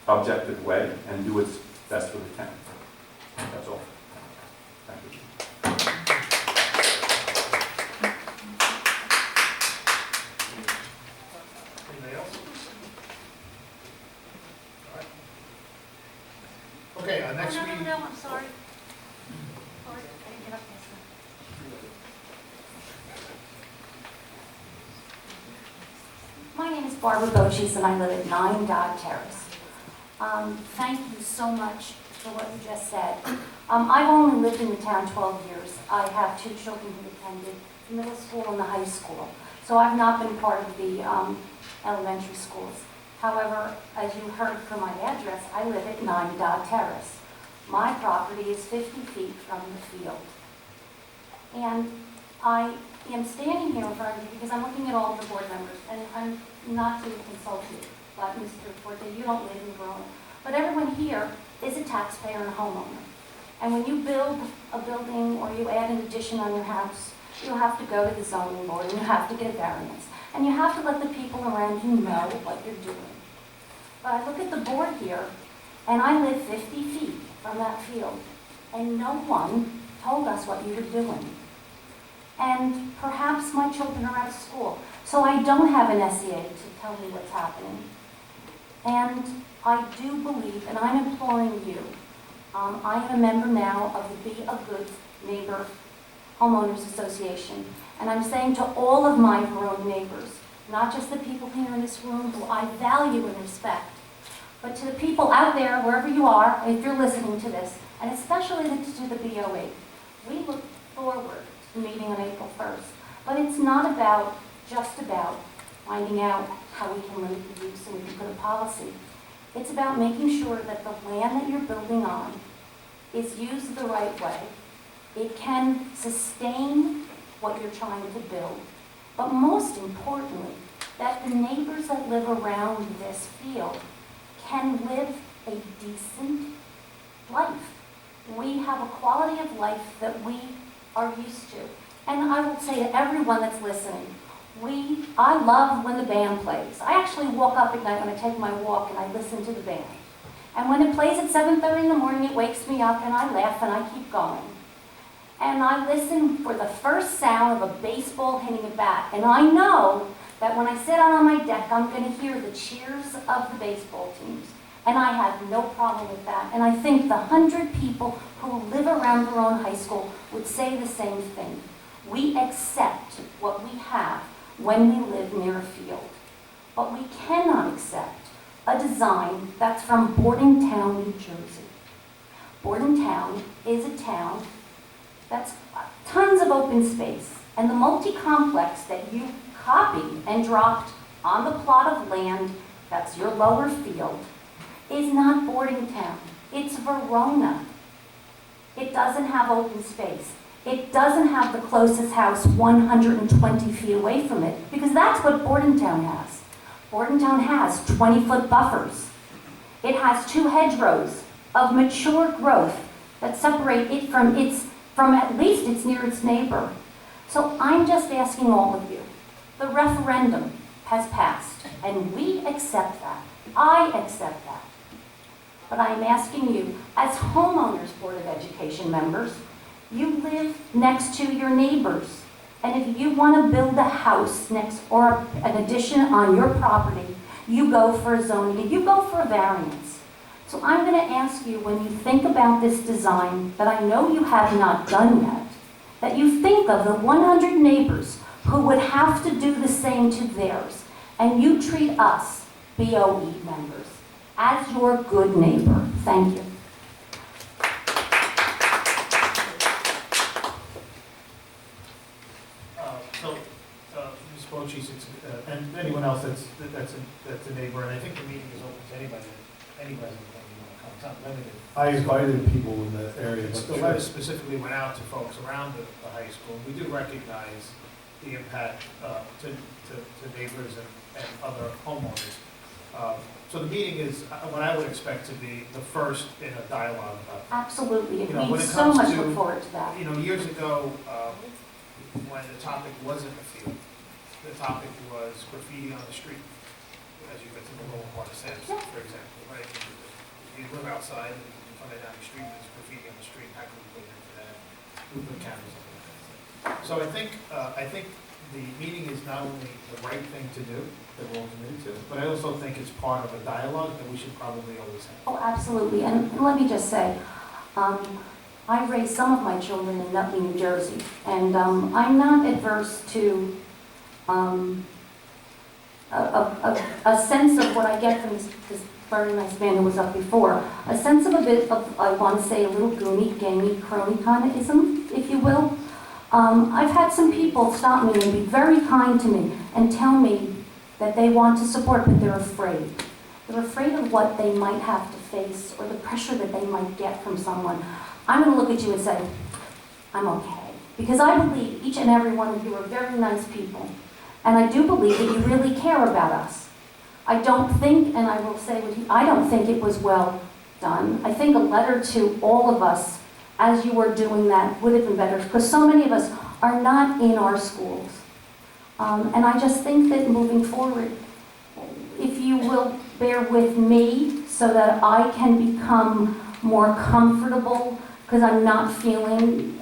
objective way, and do what's best for the town. That's all. Thank you. Anybody else? All right. Okay, next meeting. No, I'm sorry. My name is Barbara Bochis, and I live at 9 Dodd Terrace. Thank you so much for what you just said. I've only lived in the town 12 years. I have 2 children who attended the middle school and the high school, so I've not been part of the elementary schools. However, as you heard from my address, I live at 9 Dodd Terrace. My property is 50 feet from the field. And I am standing here in front of you because I'm looking at all the board members, and I'm not to consult you, but Mr. Forte, you don't live in Verona. But everyone here is a taxpayer and a homeowner. And when you build a building or you add an addition on your house, you have to go to the zoning board and you have to get a variance. And you have to let the people around you know what you're doing. But I look at the board here, and I live 50 feet from that field, and no one told us what you were doing. And perhaps my children are out of school, so I don't have an SEA to tell me what's happening. And I do believe, and I'm imploring you, I am a member now of the Be a Good Neighbor Homeowners Association. And I'm saying to all of my Verona neighbors, not just the people here in this room who I value and respect, but to the people out there, wherever you are, if you're listening to this, and especially to the BOE. We look forward to the meeting on April 1st, but it's not just about finding out how we can limit the use and we can put a policy. It's about making sure that the land that you're building on is used the right way. It can sustain what you're trying to build, but most importantly, that the neighbors that live around this field can live a decent life. We have a quality of life that we are used to. And I will say to everyone that's listening, I love when the band plays. I actually walk up at night when I take my walk and I listen to the band. And when it plays at 7:30 in the morning, it wakes me up and I laugh and I keep going. And I listen for the first sound of a baseball hitting a bat. And I know that when I sit out on my deck, I'm going to hear the cheers of the baseball teams. And I have no problem with that. And I think the 100 people who live around Verona High School would say the same thing. We accept what we have when we live near a field. But we cannot accept a design that's from Bordentown, New Jersey. Bordentown is a town that's tons of open space. And the multi-complex that you copied and dropped on the plot of land that's your lower field is not Bordentown. It's Verona. It doesn't have open space. It doesn't have the closest house 120 feet away from it, because that's what Bordentown has. Bordentown has 20-foot buffers. It has 2 hedgerows of mature growth that separate it from at least its nearest neighbor. So I'm just asking all of you, the referendum has passed, and we accept that. I accept that. But I'm asking you, as homeowners Board of Education members, you live next to your neighbors. And if you want to build a house next or an addition on your property, you go for a zoning, you go for a variance. So I'm going to ask you, when you think about this design that I know you have not done yet, that you think of the 100 neighbors who would have to do the same to theirs, and you treat us, BOE members, as your good neighbor. Thank you. Ms. Bochis, and anyone else that's a neighbor, and I think the meeting is open to anybody, any resident that you want to come. It's not limited. I invited people in the area. The letter specifically went out to folks around the high school. We do recognize the impact to neighbors and other homeowners. So the meeting is what I would expect to be the first in a dialogue about that. Absolutely. You know, We when it so comes much to, look forward to that. You know, years ago, when the topic wasn't a field, the topic was graffiti on the street, as you get to the lower part of Sampson, for example, right? You live outside and you come down the street, there's graffiti on the street, how can we put in for that? We put cameras on that. So I think the meeting is not only the right thing to do, that we're all committed to, but I also think it's part of a dialogue that we should probably always have. Oh, absolutely. And let me just say, I raised some of my children in Nutley, New Jersey, and I'm not adverse to a sense of what I get from this very nice man who was up before, a sense of a bit of, I want to say, a little goony, gamey, crony kind of ism, if you will. I've had some people stop me and be very kind to me and tell me that they want to support, but they're afraid. They're afraid of what they might have to face or the pressure that they might get from someone. I'm going to look at you and say, I'm okay. Because I believe each and every one of you are very nice people. And I do believe that you really care about us. I don't think, and I will say what I don't think it was well done. I think a letter to all of us as you were doing that would have been better, because so many of us are not in our schools. And I just think that moving forward, if you will bear with me so that I can become more comfortable, because I'm not feeling,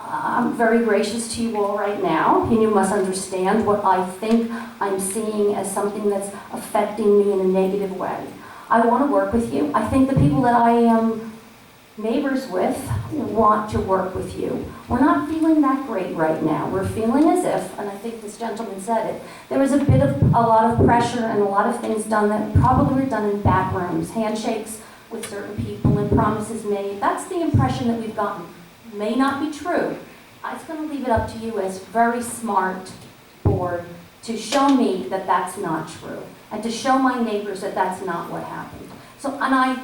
I'm very gracious to you all right now, and you must understand what I think I'm seeing as something that's affecting me in a negative way. I want to work with you. I think the people that I am neighbors with want to work with you. We're not feeling that great right now. We're feeling as if, and I think this gentleman said it, there was a lot of pressure and a lot of things done that probably were done in back rooms, handshakes with certain people and promises made. That's the impression that we've gotten. May not be true. I'm going to leave it up to you as very smart board to show me that that's not true and to show my neighbors that that's not what happened. So, and I,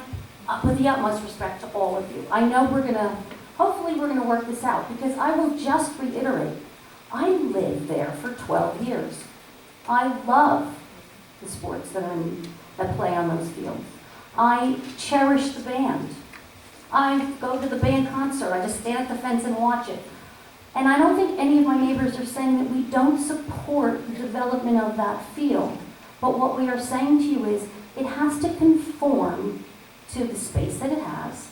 with the utmost respect to all of you, I know hopefully we're gonna work this out, because I will just reiterate, I lived there for 12 years. I love the sports that play on those fields. I cherish the band. I go to the band concert, I just stand at the fence and watch it. And I don't think any of my neighbors are saying that we don't support the development of that field. But what we are saying to you is, it has to conform to the space that it has.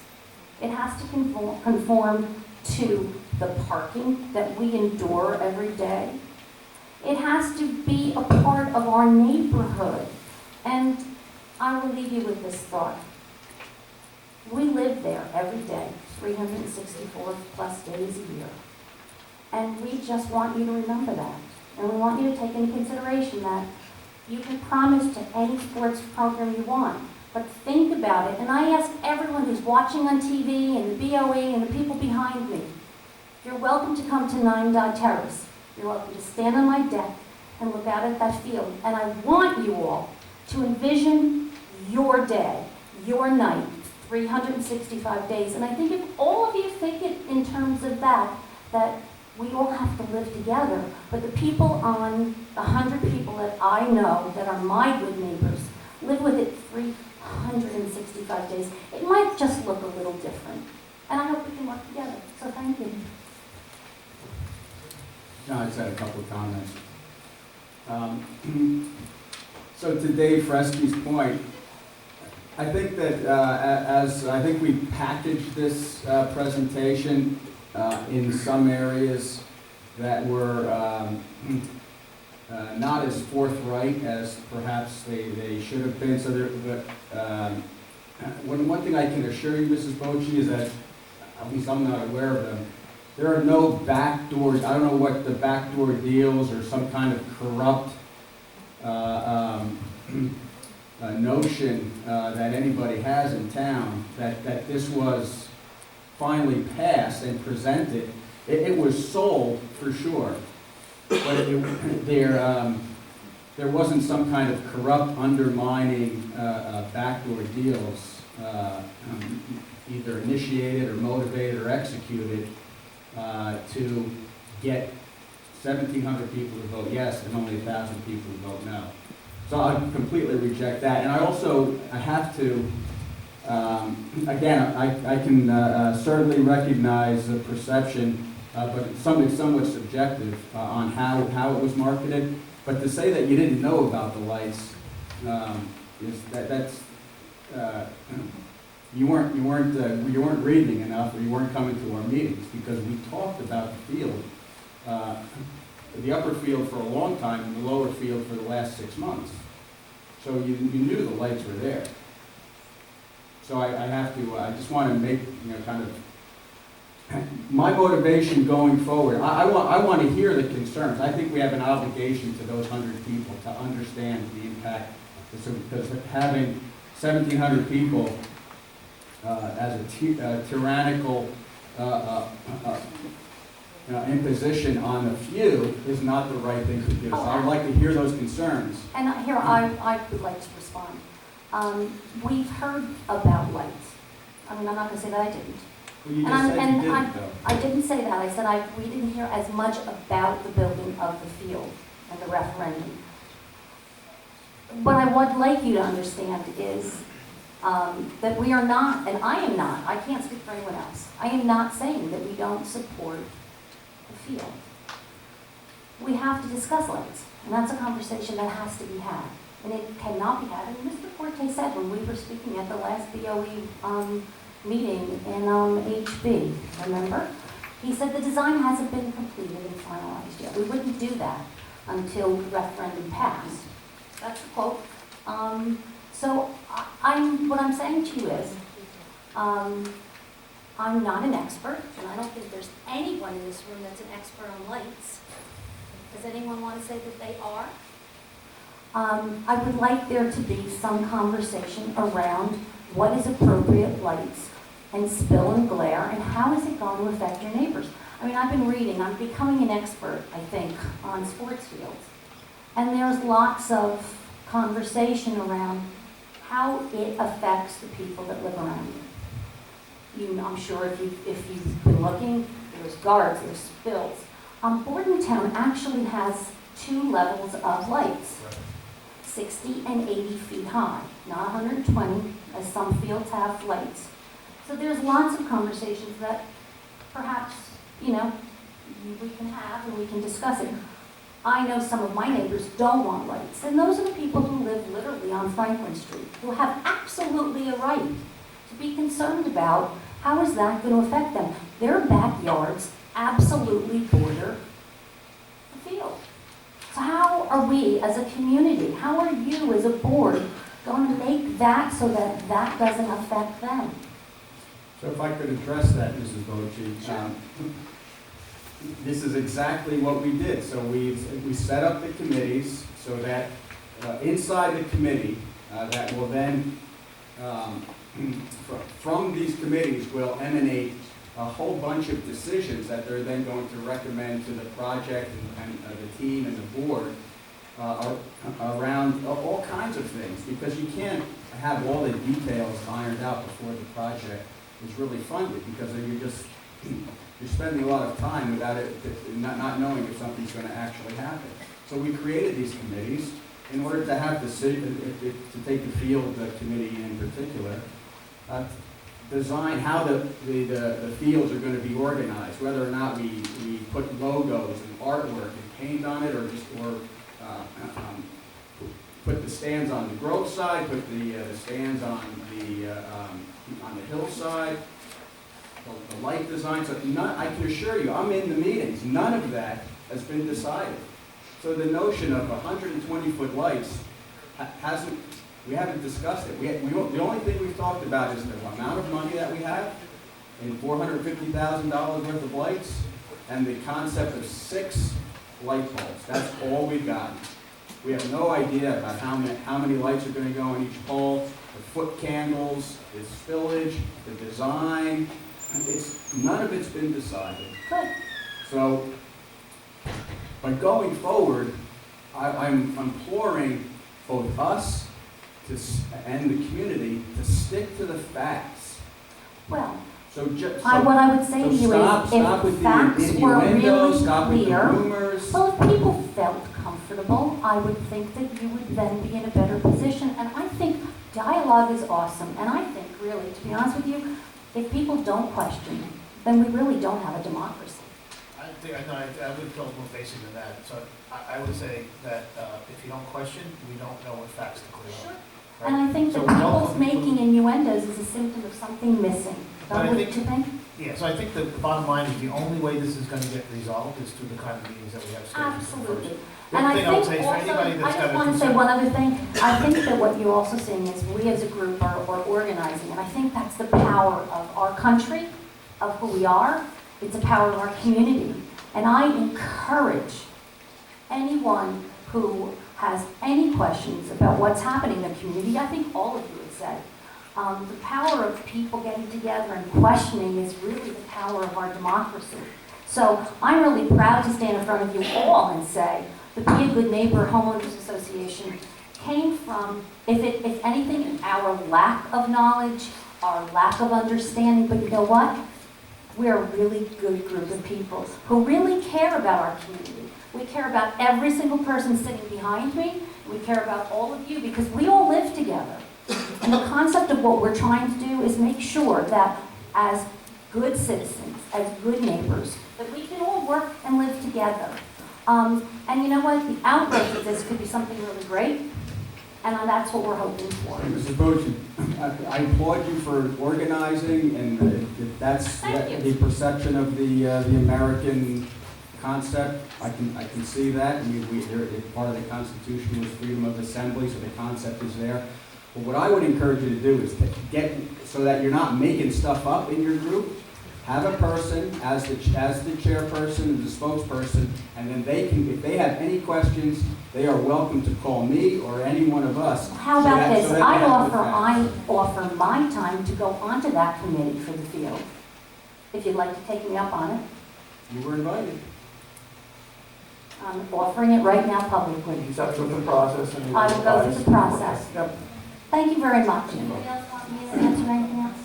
It has to conform to the parking that we endure every day. It has to be a part of our neighborhood. And I will leave you with this thought. We live there every day, 364 plus days a year. And we just want you to remember that. And we want you to take into consideration that you can promise to any sports program you want, but think about it. And I ask everyone who's watching on TV and the BOE and the people behind me, you're welcome to come to 9 Dot Terrace. You're welcome to stand on my deck and look out at that field. And I want you all to envision your day, your night, 365 days. And I think if all of you think it in terms of that we all have to live together. But the people on the 100 people that I know that are my good neighbors live with it 365 days. It might just look a little different. And I hope we can work together. So thank you. John just had a couple of comments. So to Dave Fresky's point, I think that I think we packaged this presentation in some areas that were not as forthright as perhaps they should have been. So one thing I can assure you, Mrs. Bocci, is that, at least I'm not aware of them, there are no back doors. I don't know what the backdoor deals or some kind of corrupt notion that anybody has in town that this was finally passed and presented. It was sold for sure, but there wasn't some kind of corrupt undermining backdoor deals either initiated or motivated or executed to get 1,700 people to vote yes and only 1,000 people to vote no. So I completely reject that. And I have to, again, I can certainly recognize the perception, but it's somewhat subjective on how it was marketed. But to say that you didn't know about the lights, you weren't reading enough, or you weren't coming to our meetings, because we talked about the field, the upper field for a long time and the lower field for the last 6 months. So you knew the lights were there. So I just want to make, kind of, my motivation going forward. I want to hear the concerns. I think we have an obligation to those 100 people to understand the impact, because having 1,700 people as a tyrannical imposition on a few is not the right thing to do. So I'd like to hear those concerns. And here, I would like to respond. We've heard about lights. I mean, I'm not going to say that I didn't. Well, you just said you didn't, though. I didn't say that. I said we didn't hear as much about the building of the field and the referendum. What I would like you to understand is that we are not, and I am not, I can't speak for anyone else, I am not saying that we don't support the field. We have to discuss lights, and that's a conversation that has to be had. And it cannot be had, and Mr. Forte said when we were speaking at the last BOE meeting in HB, remember? He said the design hasn't been completed and finalized yet. We wouldn't do that until the referendum passed. That's the quote. So what I'm saying to you is, I'm not an expert, and I don't think there's anyone in this room that's an expert on lights. Does anyone want to say that they are? I would like there to be some conversation around what is appropriate lights and spill and glare, and how is it going to affect your neighbors? I mean, I've been reading, I'm becoming an expert, I think, on sports fields. And there's lots of conversation around how it affects the people that live around you. I'm sure if you've been looking, there's guards, there's spills. Bordentown actually has 2 levels of lights, 60 and 80 feet high, not 120, as some fields have lights. So there's lots of conversations that perhaps, you know, we can have and we can discuss it. I know some of my neighbors don't want lights, and those are the people who live literally on Franklin Street, who have absolutely a right to be concerned about how is that going to affect them. Their backyards absolutely border the field. So how are we as a community, how are you as a board going to make that so that that doesn't affect them? So if I could address that, Mrs. Bocci. This is exactly what we did. So we set up the committees so that inside the committee, that will then, from these committees will emanate a whole bunch of decisions that they're then going to recommend to the project and the team and the board around all kinds of things, because you can't have all the details ironed out before the project is really funded, because you're spending a lot of time without it, not knowing if something's going to actually happen. So we created these committees in order to have to take the field committee in particular, design how the fields are going to be organized, whether or not we put logos and artwork and paint on it, or put the stands on the Grove side, put the stands on the hillside, the light design. So I can assure you, I'm in the meetings. None of that has been decided. So the notion of 120-foot lights we haven't discussed it. The only thing we've talked about is the amount of money that we have, and $450,000 worth of lights, and the concept of 6 light bulbs. That's all we've gotten. We have no idea about how many lights are going to go on each pole, the foot candles, the spillage, the design. None of it's been decided. Good. So, but going forward, I'm imploring both us and the community to stick to the facts. Well, what I would say to you is, if facts were really clear, well, if people felt comfortable, I would think that you would then be in a better position. And I think dialogue is awesome. And I think, really, to be honest with you, if people don't question, then we really don't have a democracy. I would go more basic than that. So I would say that if you don't question, we don't know what facts to clear up. Sure. Right? And I think So that people's making innuendos is a symptom of something missing. Don't you think? Yeah, so I think the bottom line is the only way this is going to get resolved is through the kind of meetings that we have scheduled. Absolutely. The And other I thing I would think say is for also, anybody that's I got just a want to say concern. one other thing. I think that what you're also seeing is we as a group are organizing, and I think that's the power of our country, of who we are. It's the power of our community. And I encourage anyone who has any questions about what's happening in the community, I think all of you have said, the power of people getting together and questioning is really the power of our democracy. So I'm really proud to stand in front of you all and say the Be a Good Neighbor Homeowners Association came from, if anything, our lack of knowledge, our lack of understanding, but you know what? We're a really good group of people who really care about our community. We care about every single person sitting behind me. We care about all of you because we all live together. And the concept of what we're trying to do is make sure that as good citizens, as good neighbors, that we can all work and live together. And you know what? The outgrowth of this could be something really great. And that's what we're hoping for. Mrs. Bocci, I applaud you for organizing, and that's the perception of the American concept. I can see that. I mean, part of the Constitution was freedom of assembly, so the concept is there. But what I would encourage you to do is to get so that you're not making stuff up in your group. have a person as the chairperson and the spokesperson, and then they can, if they have any questions, they are welcome to call me or any one of us. How so about that- this? so that they I have the facts. offer my time to go onto that committee for the field, if you'd like to take me up on it. You were invited. I'm offering it right now publicly. He's up through the process. And I will go through the process. Yep. Thank you very much. Anybody else want me to answer anything else?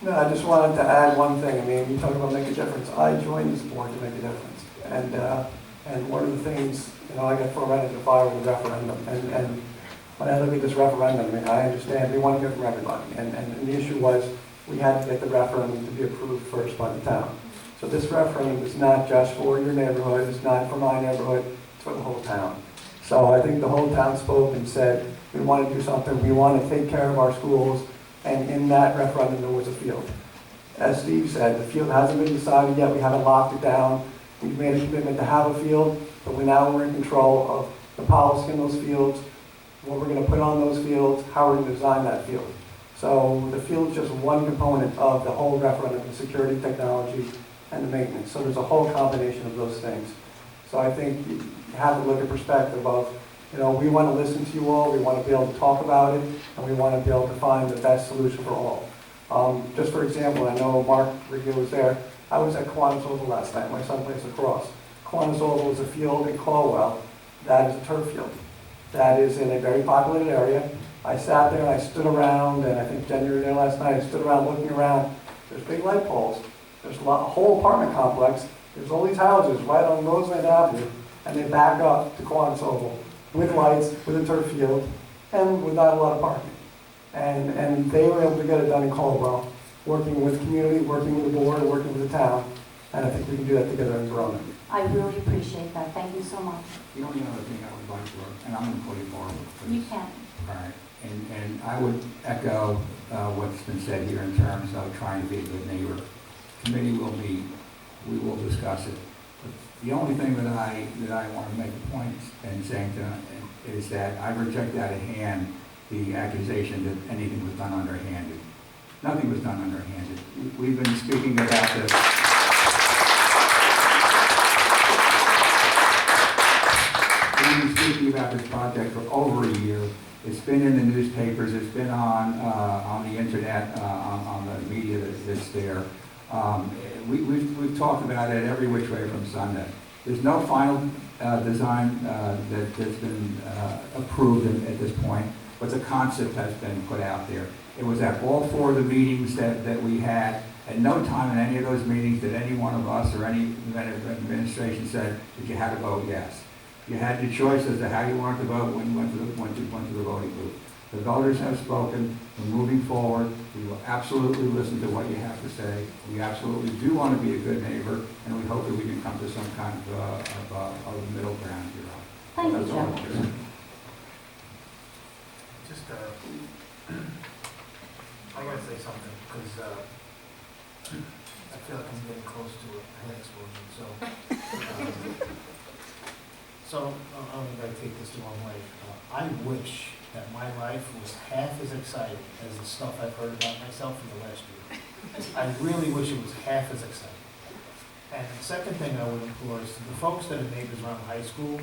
No, I just wanted to add one thing. I mean, you talk about make a difference. I joined this board to make a difference. And one of the things, I got thrown right into the fire with the referendum. And when I look at this referendum, I mean, I understand we want to hear from everybody. And the issue was we had to get the referendum to be approved first by the town. So this referendum is not just for your neighborhood, it's not for my neighborhood, it's for the whole town. So I think the whole town spoke and said, we want to do something, we want to take care of our schools, and in that referendum there was a field. As Steve said, the field hasn't been decided yet, we haven't locked it down. We've made a commitment to have a field, but we're in control of the policy in those fields, what we're going to put on those fields, how we're going to design that field. So the field is just one component of the whole referendum, the security, technology, and the maintenance. So there's a whole combination of those things. So I think you have to look at perspective of, we want to listen to you all, we want to be able to talk about it, and we want to be able to find the best solution for all. Just for example, I know Mark Riggio was there. I was at Kiwanis Oval last night. My son plays lacrosse. Kiwanis Oval is a field in Caldwell that is a turf field. That is in a very populated area. I sat there and I stood around, and I think Jen, you were there last night. I stood around looking around. There's big light poles. There's a whole apartment complex. There's all these houses right on Roseland Avenue, and they back up to Kiwanis Oval with lights, with a turf field, and with not a lot of parking. And they were able to get it done in Caldwell, working with the community, working with the board, working with the town, and I think we can do that together in Verona. I really appreciate that. Thank you so much. The only other thing I would like to, and I'm going to put it forward, please. You can. All right. And I would echo what's been said here in terms of trying to be a good neighbor. Committee will meet, we will discuss it. But the only thing that I want to make a point in saying to is that I reject out of hand the accusation that anything was done underhanded. Nothing was done underhanded. We've been speaking about this. We've been speaking about this project for over a year. It's been in the newspapers. It's been on the internet, on the media that's there. We've talked about it every which way from Sunday. There's no final design that's been approved at this point, but the concept has been put out there. It was at all four of the meetings that we had. At no time in any of those meetings did any one of us or any administration said that you had to vote yes. You had your choice as to how you wanted to vote when you went to the voting booth. The voters have spoken. We're moving forward. We will absolutely listen to what you have to say. We absolutely do want to be a good neighbor, and we hope that we can come to some kind of middle ground here. Thank you, That's all. Joe. Just, I gotta say something, because I feel like I'm getting close to a head explosion, so I'm gonna take this the wrong way. I wish that my life was half as exciting as the stuff I've heard about myself in the last year. I really wish it was half as exciting. And the second thing I would implore is to the folks that are neighbors around the high school,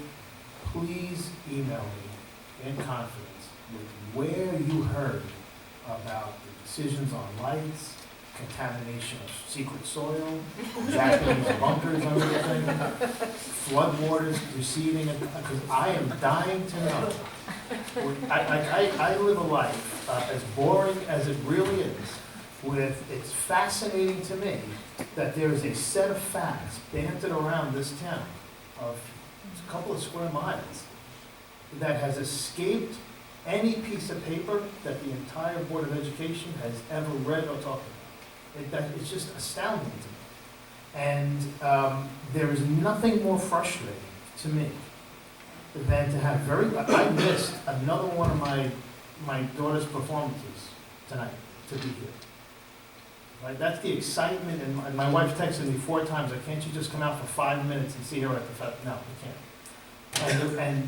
please email me in confidence with where you heard about the decisions on lights, contamination of secret soil, Japanese bunkers under the thing, floodwaters receding, because I am dying to know. I live a life as boring as it really is, it's fascinating to me that there is a set of facts bantered around this town of a couple of square miles that has escaped any piece of paper that the entire Board of Education has ever read or talked about. It's just astounding to me. And there is nothing more frustrating to me than to have I missed another one of my daughter's performances tonight to be here. Right? That's the excitement, and my wife texted me 4 times, like, can't you just come out for 5 minutes and see her at the festival? No, we can't.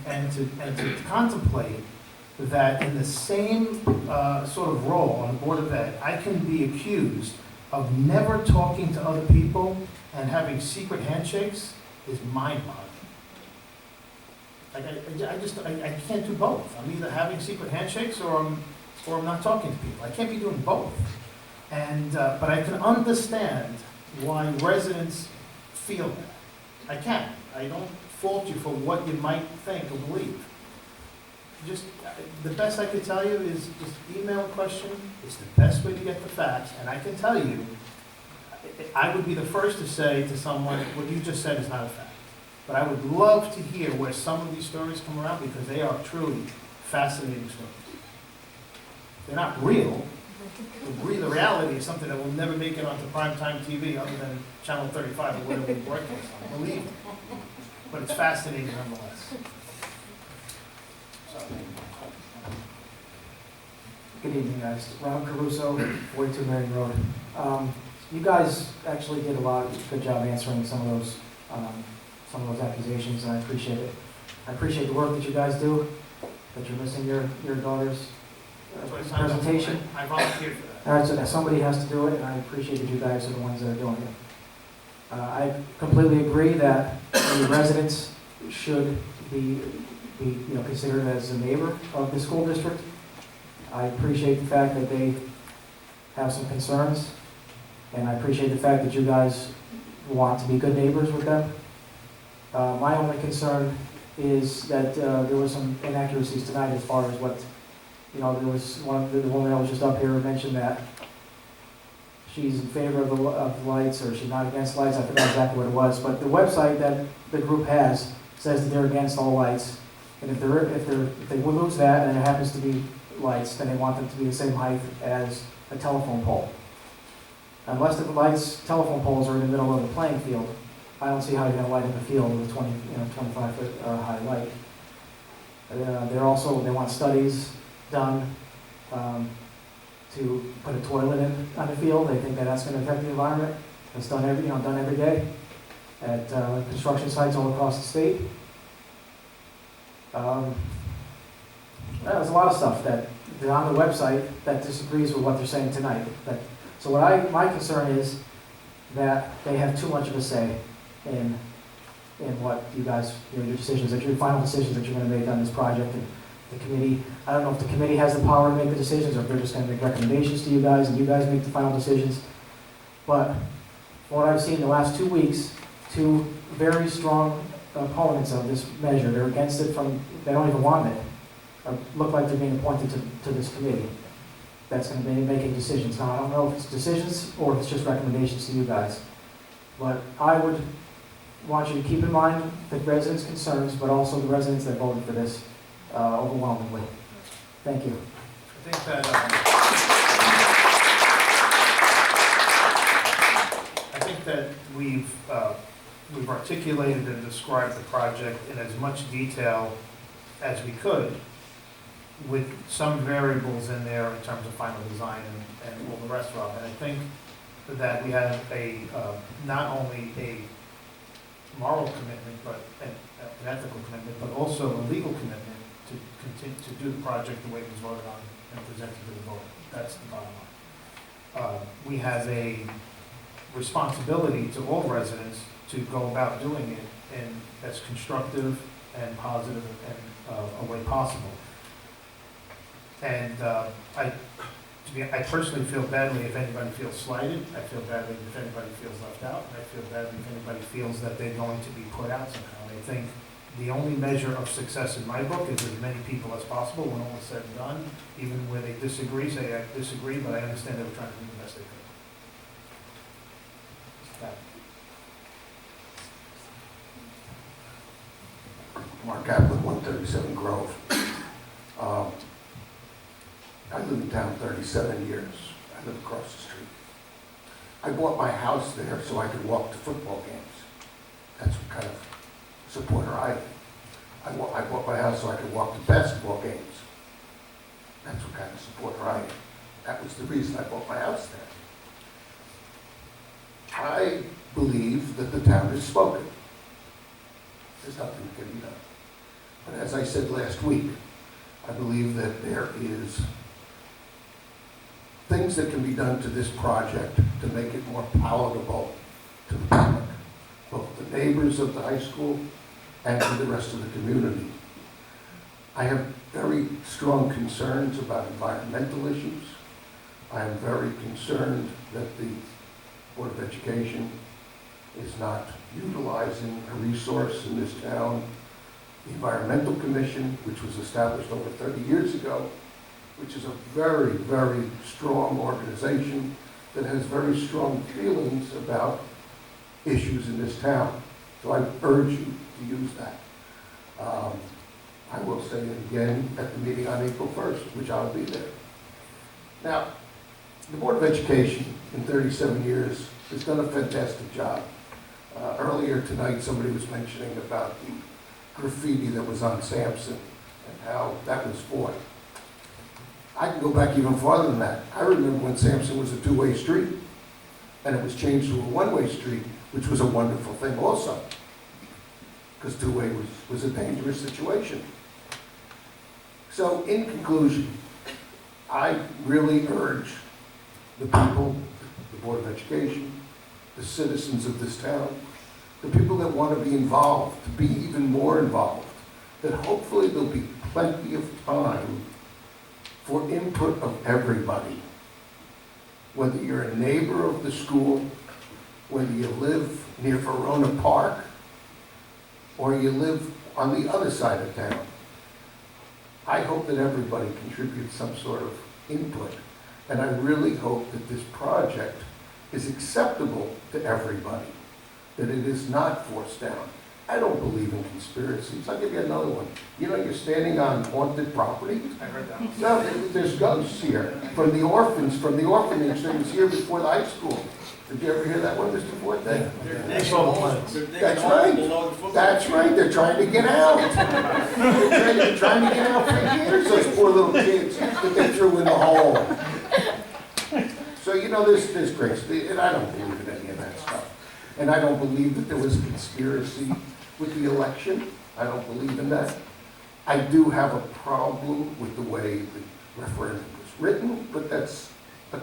And to contemplate that in the same sort of role on the Board of Ed, I can be accused of never talking to other people and having secret handshakes is mind-boggling. Like, I can't do both. I'm either having secret handshakes or I'm not talking to people. I can't be doing both. And, but I can understand why residents feel that. I can. I don't fault you for what you might think or believe. Just, the best I could tell you is just email a question. It's the best way to get the facts, and I can tell you, I would be the first to say to someone, what you just said is not a fact. But I would love to hear where some of these stories come around, because they are truly fascinating stories. They're not real. The reality is something that will never make it onto primetime TV other than Channel 35 or whatever we broadcast on. Believe me. But it's fascinating nonetheless. So. Good evening, guys. Ron Caruso, 42 Marion Road. You guys actually did a good job answering some of those accusations, and I appreciate it. I appreciate the work that you guys do, that you're missing your daughter's presentation. I volunteered for that. All right, so that somebody has to do it, and I appreciate that you guys are the ones that are doing it. I completely agree that the residents should be considered as a neighbor of the school district. I appreciate the fact that they have some concerns, and I appreciate the fact that you guys want to be good neighbors with them. My only concern is that there were some inaccuracies tonight as far as what, there was the woman that was just up here mentioned that she's in favor of lights, or she's not against lights. I forgot exactly what it was, but the website that the group has says that they're against all lights, and if they will lose that and it happens to be lights, then they want them to be the same height as a telephone pole. Unless the telephone poles are in the middle of the playing field, I don't see how you're going to light up a field with a 25-foot high light. They want studies done to put a toilet in on the field. They think that that's going to affect the environment. It's done every day at construction sites all across the state. There's a lot of stuff that is on the website that disagrees with what they're saying tonight. So my concern is that they have too much of a say in what you guys, your decisions, your final decisions that you're going to make on this project. And the committee, I don't know if the committee has the power to make the decisions, or if they're just going to make recommendations to you guys and you guys make the final decisions. But from what I've seen the last 2 weeks, two very strong opponents of this measure, they're against it they don't even want it, or look like they're being appointed to this committee that's going to be making decisions. Now, I don't know if it's decisions or if it's just recommendations to you guys, but I would want you to keep in mind the residents' concerns, but also the residents that voted for this overwhelmingly. Thank you. I think that we've articulated and described the project in as much detail as we could, with some variables in there in terms of final design and all the rest of it. And I think that we have not only a moral commitment, but an ethical commitment, but also a legal commitment to continue to do the project the way it was voted on and presented to the voter. That's the bottom line. We have a responsibility to all residents to go about doing it in as constructive and positive and a way possible. And I personally feel badly if anybody feels slighted. I feel badly if anybody feels left out. And I feel badly if anybody feels that they're going to be put out somehow. I think the only measure of success in my book is as many people as possible, when all is said and done, even where they disagree, say I disagree, but I understand they were trying to do the best they could. Mark Kaplan, 137 Grove. I lived in town 37 years. I live across the street. I bought my house there so I could walk to football games. That's what kind of supporter I am. I bought my house so I could walk to basketball games. That's what kind of supporter I am. That was the reason I bought my house there. I believe that the town has spoken. There's nothing that can be done. But as I said last week, I believe that there is things that can be done to this project to make it more palatable to the public, both the neighbors of the high school and to the rest of the community. I have very strong concerns about environmental issues. I am very concerned that the Board of Education is not utilizing a resource in this town. The Environmental Commission, which was established over 30 years ago, which is a very, very strong organization that has very strong feelings about issues in this town. So I urge you to use that. I will say it again at the meeting on April 1st, which I'll be there. Now, the Board of Education in 37 years has done a fantastic job. Earlier tonight, somebody was mentioning about the graffiti that was on Sampson and how that was fought. I can go back even farther than that. I remember when Sampson was a two-way street and it was changed to a one-way street, which was a wonderful thing also, because two-way was a dangerous situation. So in conclusion, I really urge the people, the Board of Education, the citizens of this town, the people that want to be involved, to be even more involved, that hopefully there'll be plenty of time for input of everybody. Whether you're a neighbor of the school, whether you live near Verona Park, or you live on the other side of town. I hope that everybody contributes some sort of input, and I really hope that this project is acceptable to everybody, that it is not forced down. I don't believe in conspiracies. I'll give you another one. You know, you're standing on haunted property. I heard that one. No, there's ghosts here. From the orphanage that was here before the high school. Did you ever hear that one, Mr. Forte? That's right. That's right. They're trying to get out. They're trying to get out for years, those poor little kids that they threw in the hole. So, you know, there's grace. And I don't believe in any of that stuff. And I don't believe that there was a conspiracy with the election. I don't believe in that. I do have a problem with the way the referendum was written, but that's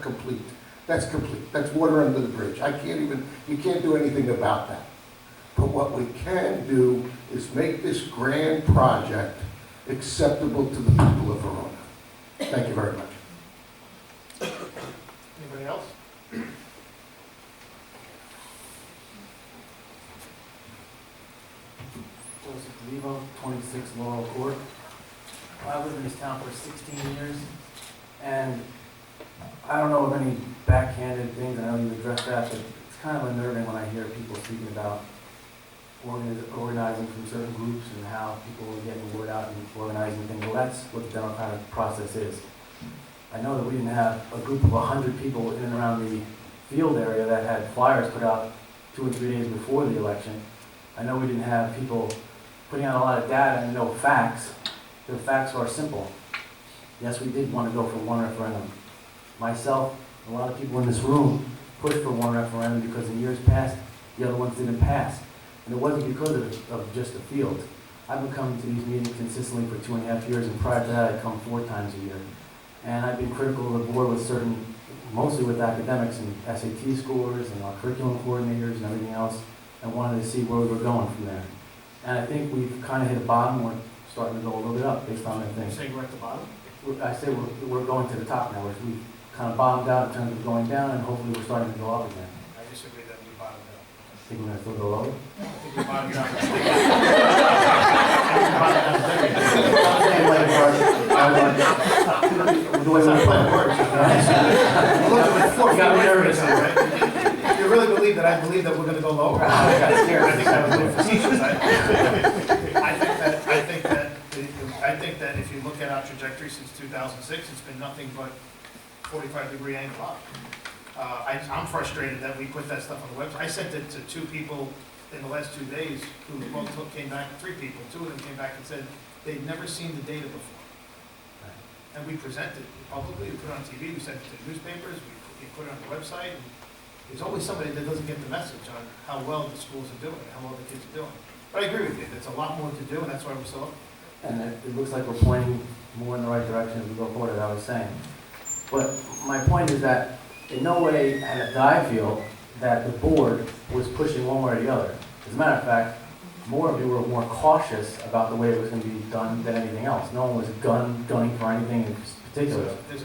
complete. That's water under the bridge. You can't do anything about that. But what we can do is make this grand project acceptable to the people of Verona. Thank you very much. Anybody else? Joseph DeVivo, 26 Laurel Court. I lived in this town for 16 years, and I don't know of any backhanded things. I know you addressed that, but it's kind of unnerving when I hear people speaking about organizing from certain groups and how people are getting the word out and organizing things. Well, that's what the democratic process is. I know that we didn't have a group of 100 people in and around the field area that had flyers put out 2 or 3 days before the election. I know we didn't have people putting out a lot of data and no facts. The facts are simple. Yes, we did want to go for one referendum. Myself, a lot of people in this room pushed for one referendum because in years past, the other ones didn't pass. And it wasn't because of just the field. I've been coming to these meetings consistently for 2.5 years, and prior to that, I'd come 4 times a year. And I've been critical of the board with mostly with academics and SAT scores and our curriculum coordinators and everything else, and wanted to see where we were going from there. And I think we've kind of hit a bottom. We're starting to go a little bit up based on that thing. You saying we're at the bottom? I say we're going to the top now. We've kind of bottomed out in terms of going down, and hopefully we're starting to go up again. I disagree that we bottomed out. Think we're going to still go lower? I think we bottomed out. The way we're playing works. You got me nervous, right? You really believe that I believe that we're going to go lower? I got scared. I think that was a little facetious. I think that if you look at our trajectory since 2006, it's been nothing but 45-degree angle up. I'm frustrated that we put that stuff on the website. I sent it to 2 people in the last 2 days who both came back, 3 people, 2 of them came back and said they'd never seen the data before. And we presented it publicly, we put it on TV, we sent it to newspapers, we put it on the website. And there's always somebody that doesn't get the message on how well the schools are doing, how well the kids are doing. But I agree with you, there's a lot more to do, and that's why we're still up. And it looks like we're pointing more in the right direction as we go forward, as I was saying. But my point is that in no way did I feel that the board was pushing one way or the other. As a matter of fact, more of you were more cautious about the way it was going to be done than anything else. No one was gunning for anything in particular. There's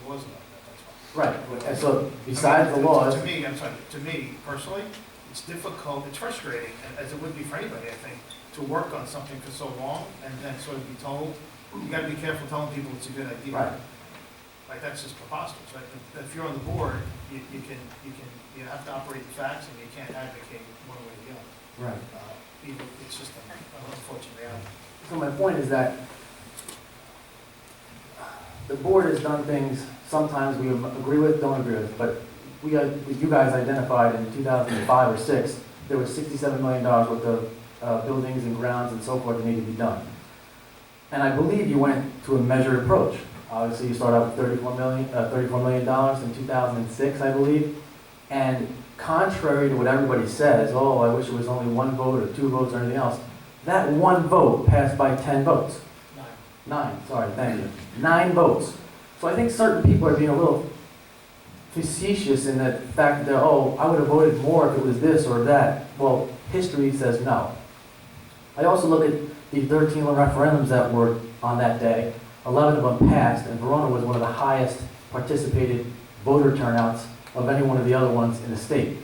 laws about that, that's why. Right, and so besides the laws. To me, I'm sorry, to me personally, it's difficult, it's frustrating, as it would be for anybody, I think, to work on something for so long and then sort of be told, you gotta be careful telling people it's a good idea. Right. Like, that's just preposterous, right? If you're on the board, you have to operate the facts and you can't advocate one way or the other. Right. It's just an unfortunate reality. So my point is that the board has done things sometimes we agree with, don't agree with, but you guys identified in 2005 or 6, there was $67 million worth of buildings and grounds and so forth that needed to be done. And I believe you went to a measured approach. Obviously, you started out with $34 million in 2006, I believe. And contrary to what everybody says, oh, I wish it was only 1 vote or 2 votes or anything else, that 1 vote passed by 10 votes. 9, sorry, thank you. 9 votes. So I think certain people are being a little facetious in the fact that, oh, I would have voted more if it was this or that. Well, history says no. I also look at the 13 referendums that were on that day. 11 of them passed, and Verona was one of the highest participated voter turnouts of any one of the other ones in the state.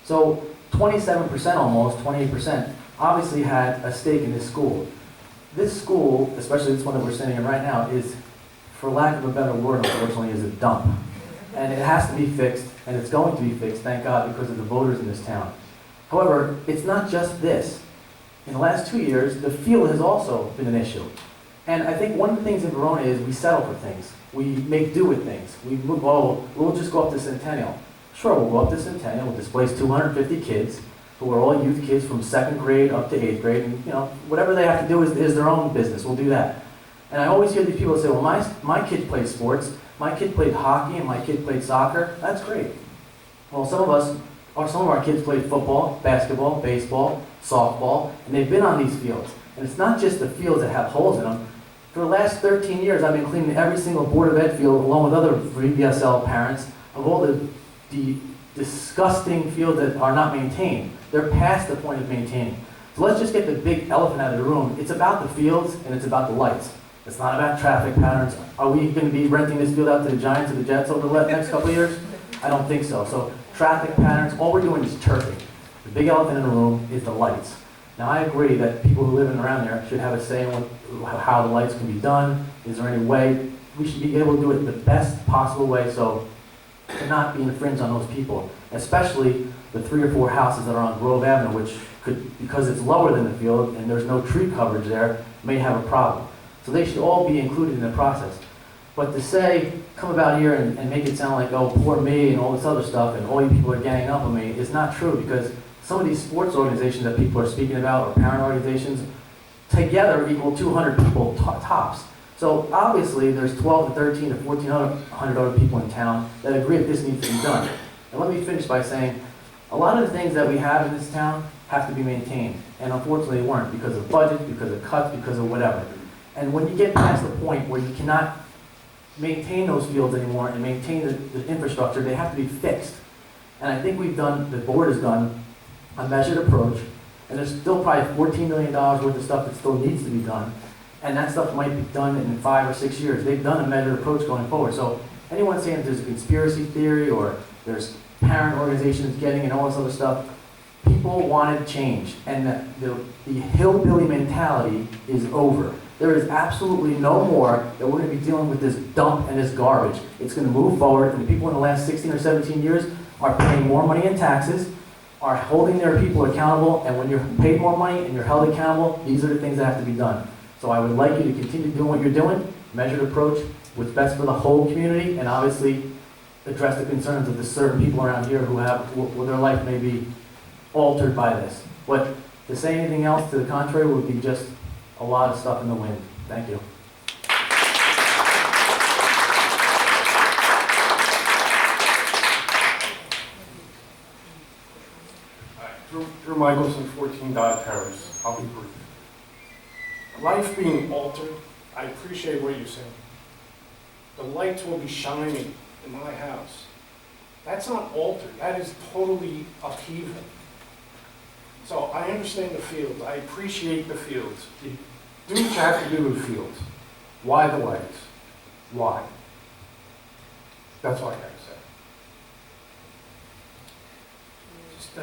So 27% almost, 28%, obviously had a stake in this school. This school, especially this one that we're sitting in right now, is, for lack of a better word, unfortunately, is a dump. And it has to be fixed, and it's going to be fixed, thank God, because of the voters in this town. However, it's not just this. In the last 2 years, the field has also been an issue. And I think one of the things in Verona is we settle for things. We make do with things. We move, oh, we'll just go up to Centennial. Sure, we'll go up to Centennial, we'll displace 250 kids, who are all youth kids from 2nd grade up to 8th grade, and whatever they have to do is their own business, we'll do that. And I always hear these people say, well, my kid played sports, my kid played hockey, and my kid played soccer, that's great. Well, some of our kids played football, basketball, baseball, softball, and they've been on these fields. And it's not just the fields that have holes in them. For the last 13 years, I've been cleaning every single Board of Ed field, along with other VBSL parents, of all the disgusting fields that are not maintained. They're past the point of maintaining. So let's just get the big elephant out of the room. It's about the fields and it's about the lights. It's not about traffic patterns. Are we going to be renting this field out to the Giants or the Jets over the next couple of years? I don't think so. So traffic patterns, all we're doing is turfing. The big elephant in the room is the lights. Now, I agree that people who live around there should have a say in how the lights can be done. Is there any way? We should be able to do it the best possible way so to not be infringed on those people, especially the 3 or 4 houses that are on Grove Avenue, which could, because it's lower than the field and there's no tree coverage there, may have a problem. So they should all be included in the process. But to say, come about here and make it sound like, oh, poor me and all this other stuff and all you people are ganging up on me is not true, because some of these sports organizations that people are speaking about, or parent organizations, together equal 200 people tops. So obviously there's 12 to 13 to 1,400 other people in town that agree that this needs to be done. And let me finish by saying, a lot of the things that we have in this town have to be maintained. And unfortunately they weren't, because of budget, because of cuts, because of whatever. And when you get past the point where you cannot maintain those fields anymore and maintain the infrastructure, they have to be fixed. And I think the board has done a measured approach, and there's still probably $14 million worth of stuff that still needs to be done, and that stuff might be done in 5 or 6 years. They've done a measured approach going forward. So anyone saying that there's a conspiracy theory or there's parent organizations getting and all this other stuff, people wanted change, and the hillbilly mentality is over. There is absolutely no more that we're going to be dealing with this dump and this garbage. It's going to move forward, and the people in the last 16 or 17 years are paying more money in taxes, are holding their people accountable, and when you're paid more money and you're held accountable, these are the things that have to be done. So I would like you to continue doing what you're doing, measured approach, what's best for the whole community, and obviously address the concerns of the certain people around here who their life may be altered by this. But to say anything else to the contrary would be just a lot of stuff in the wind. Thank you. Drew Michelson, 14 Dodge Terrace. I'll be brief. Life being altered, I appreciate what you're saying. The lights will be shining in my house. That's not altered, that is totally upheaval. So I understand the fields, I appreciate the fields. You do what you have to do with the fields. Why the lights? Why? That's all I gotta say. Just,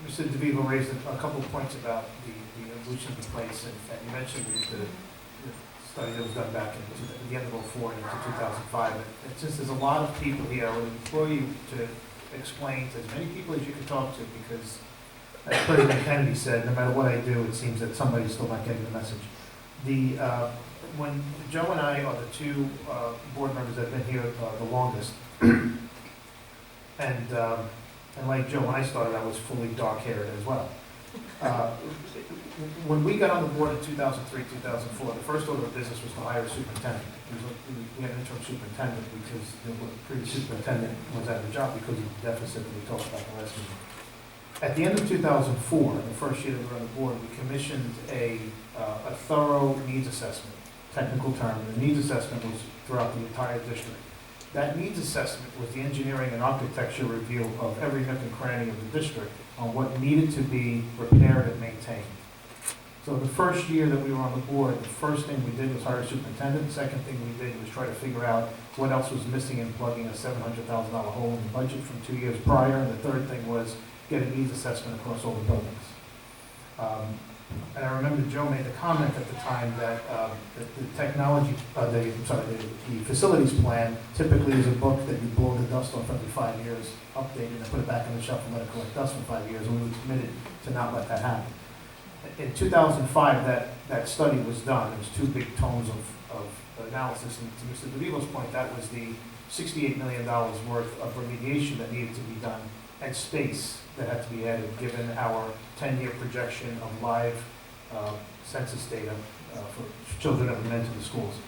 Mr. DeVivo raised a couple of points about the evolution of the place, and you mentioned the study that was done back at the end of '04 and into 2005. It's just, there's a lot of people here. I would implore you to explain to as many people as you can talk to, because as President Kennedy said, no matter what I do, it seems that somebody's still not getting the message. When Joe and I are the two board members that have been here the longest, and like Joe, when I started, I was fully dark-haired as well. When we got on the board in 2003, 2004, the first order of business was to hire a superintendent. We had an interim superintendent because the previous superintendent was out of the job because of the deficit that we talked about in the last meeting. At the end of 2004, the first year that we were on the board, we commissioned a thorough needs assessment, technical term. The needs assessment was throughout the entire district. That needs assessment was the engineering and architecture review of every nook and cranny of the district on what needed to be repaired and maintained. So the first year that we were on the board, the first thing we did was hire a superintendent. The second thing we did was try to figure out what else was missing in plugging a $700,000 hole in the budget from 2 years prior. And the third thing was get a needs assessment across all the buildings. And I remember Joe made the comment at the time that the technology, the facilities plan typically is a book that you blow the dust off every 5 years, update it, and put it back in the shelf and let it collect dust for 5 years, and we were committed to not let that happen. In 2005, that study was done. It was 2 big tomes of analysis, and to Mr. DeVivo's point, that was the $68 million worth of remediation that needed to be done, and space that had to be added, given our 10-year projection of live census data for children that were meant to the schools.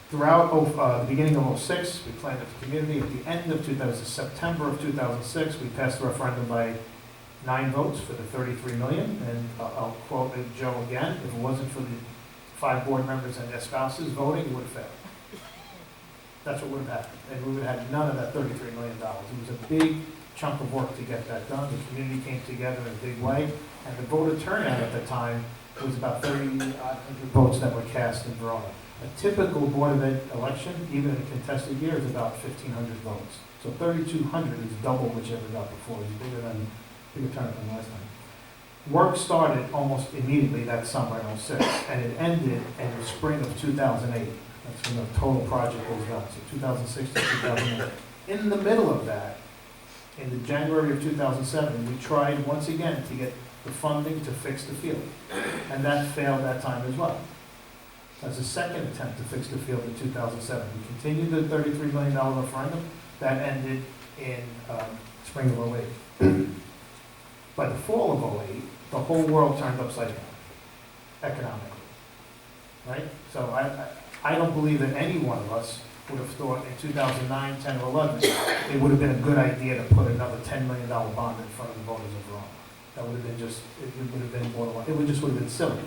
Throughout the beginning of '06, we planned at the community. At the end of September of 2006, we passed the referendum by 9 votes for the $33 million. And I'll quote Joe again: if it wasn't for the 5 board members and their spouses voting, it would have failed. That's what would have happened, and we would have had none of that $33 million. It was a big chunk of work to get that done. The community came together in a big way, and the voter turnout at the time was about 3,800 votes that were cast in Verona. A typical Board of Ed election, even in a contested year, is about 1,500 votes. So 3,200 is double what you ever got before. It's bigger turnout than last time. Work started almost immediately that summer in '06, and it ended in the spring of 2008. That's when the total project was done, so 2006 to 2008. In the middle of that, in the January of 2007, we tried once again to get the funding to fix the field, and that failed that time as well. As a second attempt to fix the field in 2007. We continued the $33 million referendum. That ended in spring of '08. By the fall of '08, the whole world turned upside down, economically, right? So I don't believe that any one of us would have thought in 2009, 10, or 11, it would have been a good idea to put another $10 million bond in front of the voters of Verona. That would have been just, it would have been borderline, it would have been silly.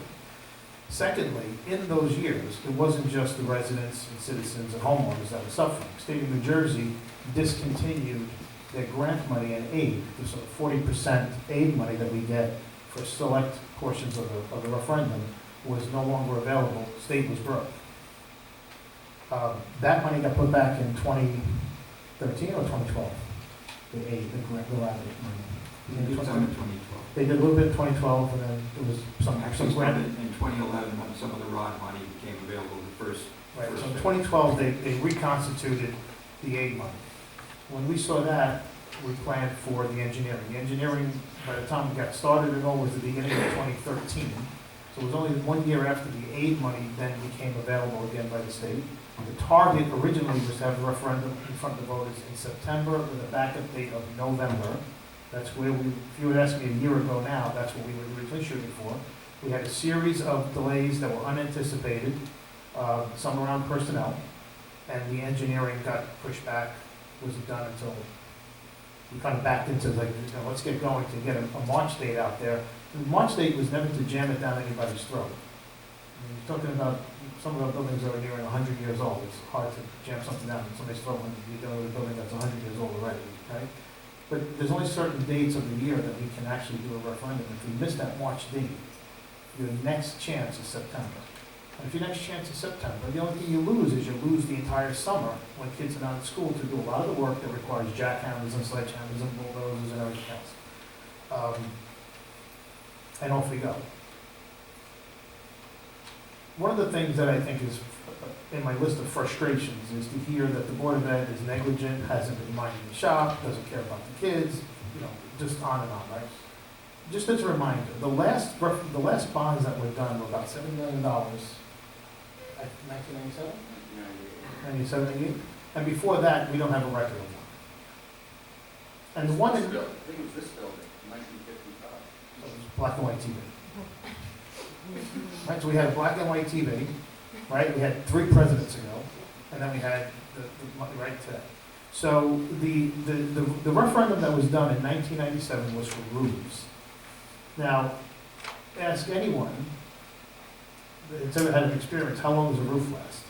Secondly, in those years, it wasn't just the residents and citizens and homeowners that were suffering. State of New Jersey discontinued their grant money and aid. The sort of 40% aid money that we get for select portions of the referendum was no longer available. State was broke. That money got put back in 2013 or 2012. The aid, the grant, the RAD money. It was done in 2012. They did a little bit in 2012, and then there was some grant. In 2011, when some of the ROD money became available, the first. Right, so in 2012, they reconstituted the aid money. When we saw that, we planned for the engineering. The engineering, by the time we got started and all, was the beginning of 2013. So it was only 1 year after the aid money then became available again by the state. The target originally was to have a referendum in front of the voters in September with a backup date of November. That's where we, if you would ask me a year ago now, that's what we were originally shooting for. We had a series of delays that were unanticipated, some around personnel, and the engineering got pushed back, wasn't done until we kind of backed into like, let's get going to get a March date out there. The March date was never to jam it down anybody's throat. mean, you're talking about, some of our buildings are nearing 100 years old. It's hard to jam something down, and somebody's throwing, you're dealing with a building that's 100 years old already, right? But there's only certain dates of the year that we can actually do a referendum. If we miss that March date, your next chance is September. And if your next chance is September, the only thing you lose is you lose the entire summer when kids are not at school to do a lot of the work that requires jackhammers and sledgehammers and bulldozers and everything else. And off we go. One of the things that I think is in my list of frustrations is to hear that the Board of Ed is negligent, hasn't been minding the shop, doesn't care about the kids, you know, just on and on, right? Just as a reminder, the last bonds that were done were about $7 million. 1997? 97, 98? And before that, we don't have a record of one. And the one that... I think it was this building, 1955. It was black and white TV. Right, so we had a black and white TV, right? We had 3 presidents ago, and then we had the right today. So the referendum that was done in 1997 was for roofs. Now, ask anyone that's ever had an experience, how long does a roof last?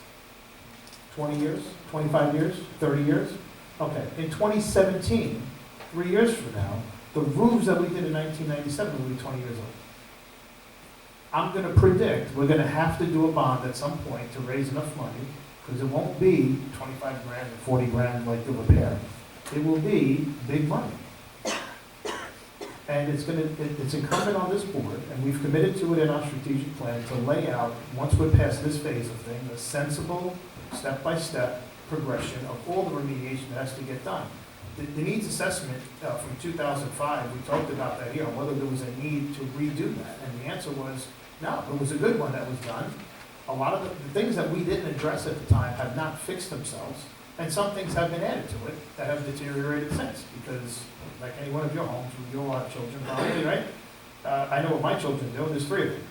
20 years? 25 years? 30 years? Okay, in 2017, 3 years from now, the roofs that we did in 1997 will be 20 years old. I'm going to predict we're going to have to do a bond at some point to raise enough money, because it won't be 25 grand or 40 grand like the repair. It will be big money. And it's incumbent on this board, and we've committed to it in our strategic plan, to lay out, once we're past this phase of things, a sensible, step-by-step progression of all the remediation that has to get done. The needs assessment from 2005, we talked about that here, whether there was a need to redo that. And the answer was, no, it was a good one that was done. A lot of the things that we didn't address at the time have not fixed themselves, and some things have been added to it that have deteriorated since, because like any one of your homes, with your children probably, right? I know what my children do, and there's 3 of them.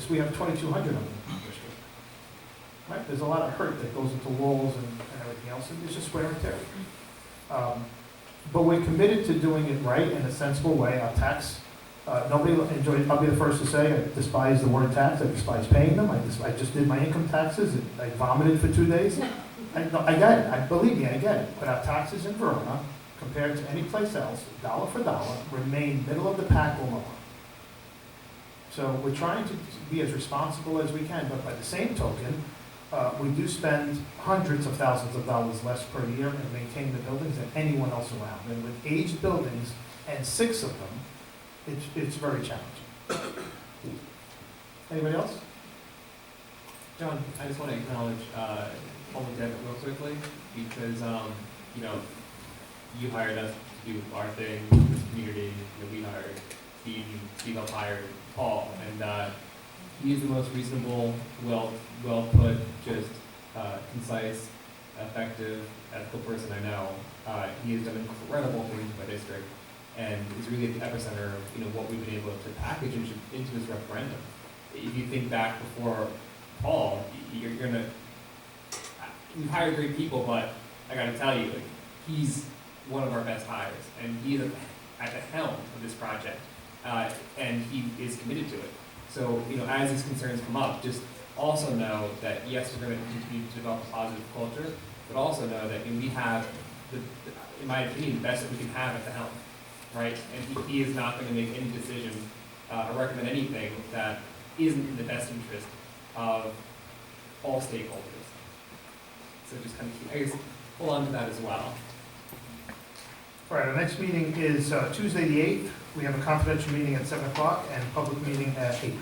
We have 2,200 of them in the district. Right? There's a lot of hurt that goes into walls and everything else, and it's just wear and tear. But we're committed to doing it right in a sensible way. Our tax, nobody enjoyed, I'll be the first to say, I despise the word tax, I despise paying them. I just did my income taxes, and I vomited for 2 days. I get it, believe me, I get it. But our taxes in Verona, compared to any place else, dollar for dollar, remain middle of the pack or lower. So we're trying to be as responsible as we can, but by the same token, we do spend hundreds of thousands of dollars less per year and maintain the buildings than anyone else around. And with aged buildings, and 6 of them, it's very challenging. Anybody else? John, I just want to acknowledge Paul and Deb real quickly, because you know, you hired us to do our thing with this community. You know, we hired Steve, and Steve helped hire Paul, and he's the most reasonable, well put, just concise, effective, ethical person I know. He has done incredible things for my district, and is really at the epicenter of what we've been able to package into this referendum. If you think back before Paul, you've hired great people, but I got to tell you, he's one of our best hires, and he's at the helm of this project, and he is committed to it. So, as these concerns come up, just also know that yes, we're going to continue to develop a positive culture, but also know that we have, in my opinion, the best that we can have at the helm, right? And he is not going to make any decision or recommend anything that isn't in the best interest of all stakeholders. So just kind of, I guess, hold on to that as well. All right, our next meeting is Tuesday the 8th. We have a confidential meeting at 7 o'clock and a public meeting at 8.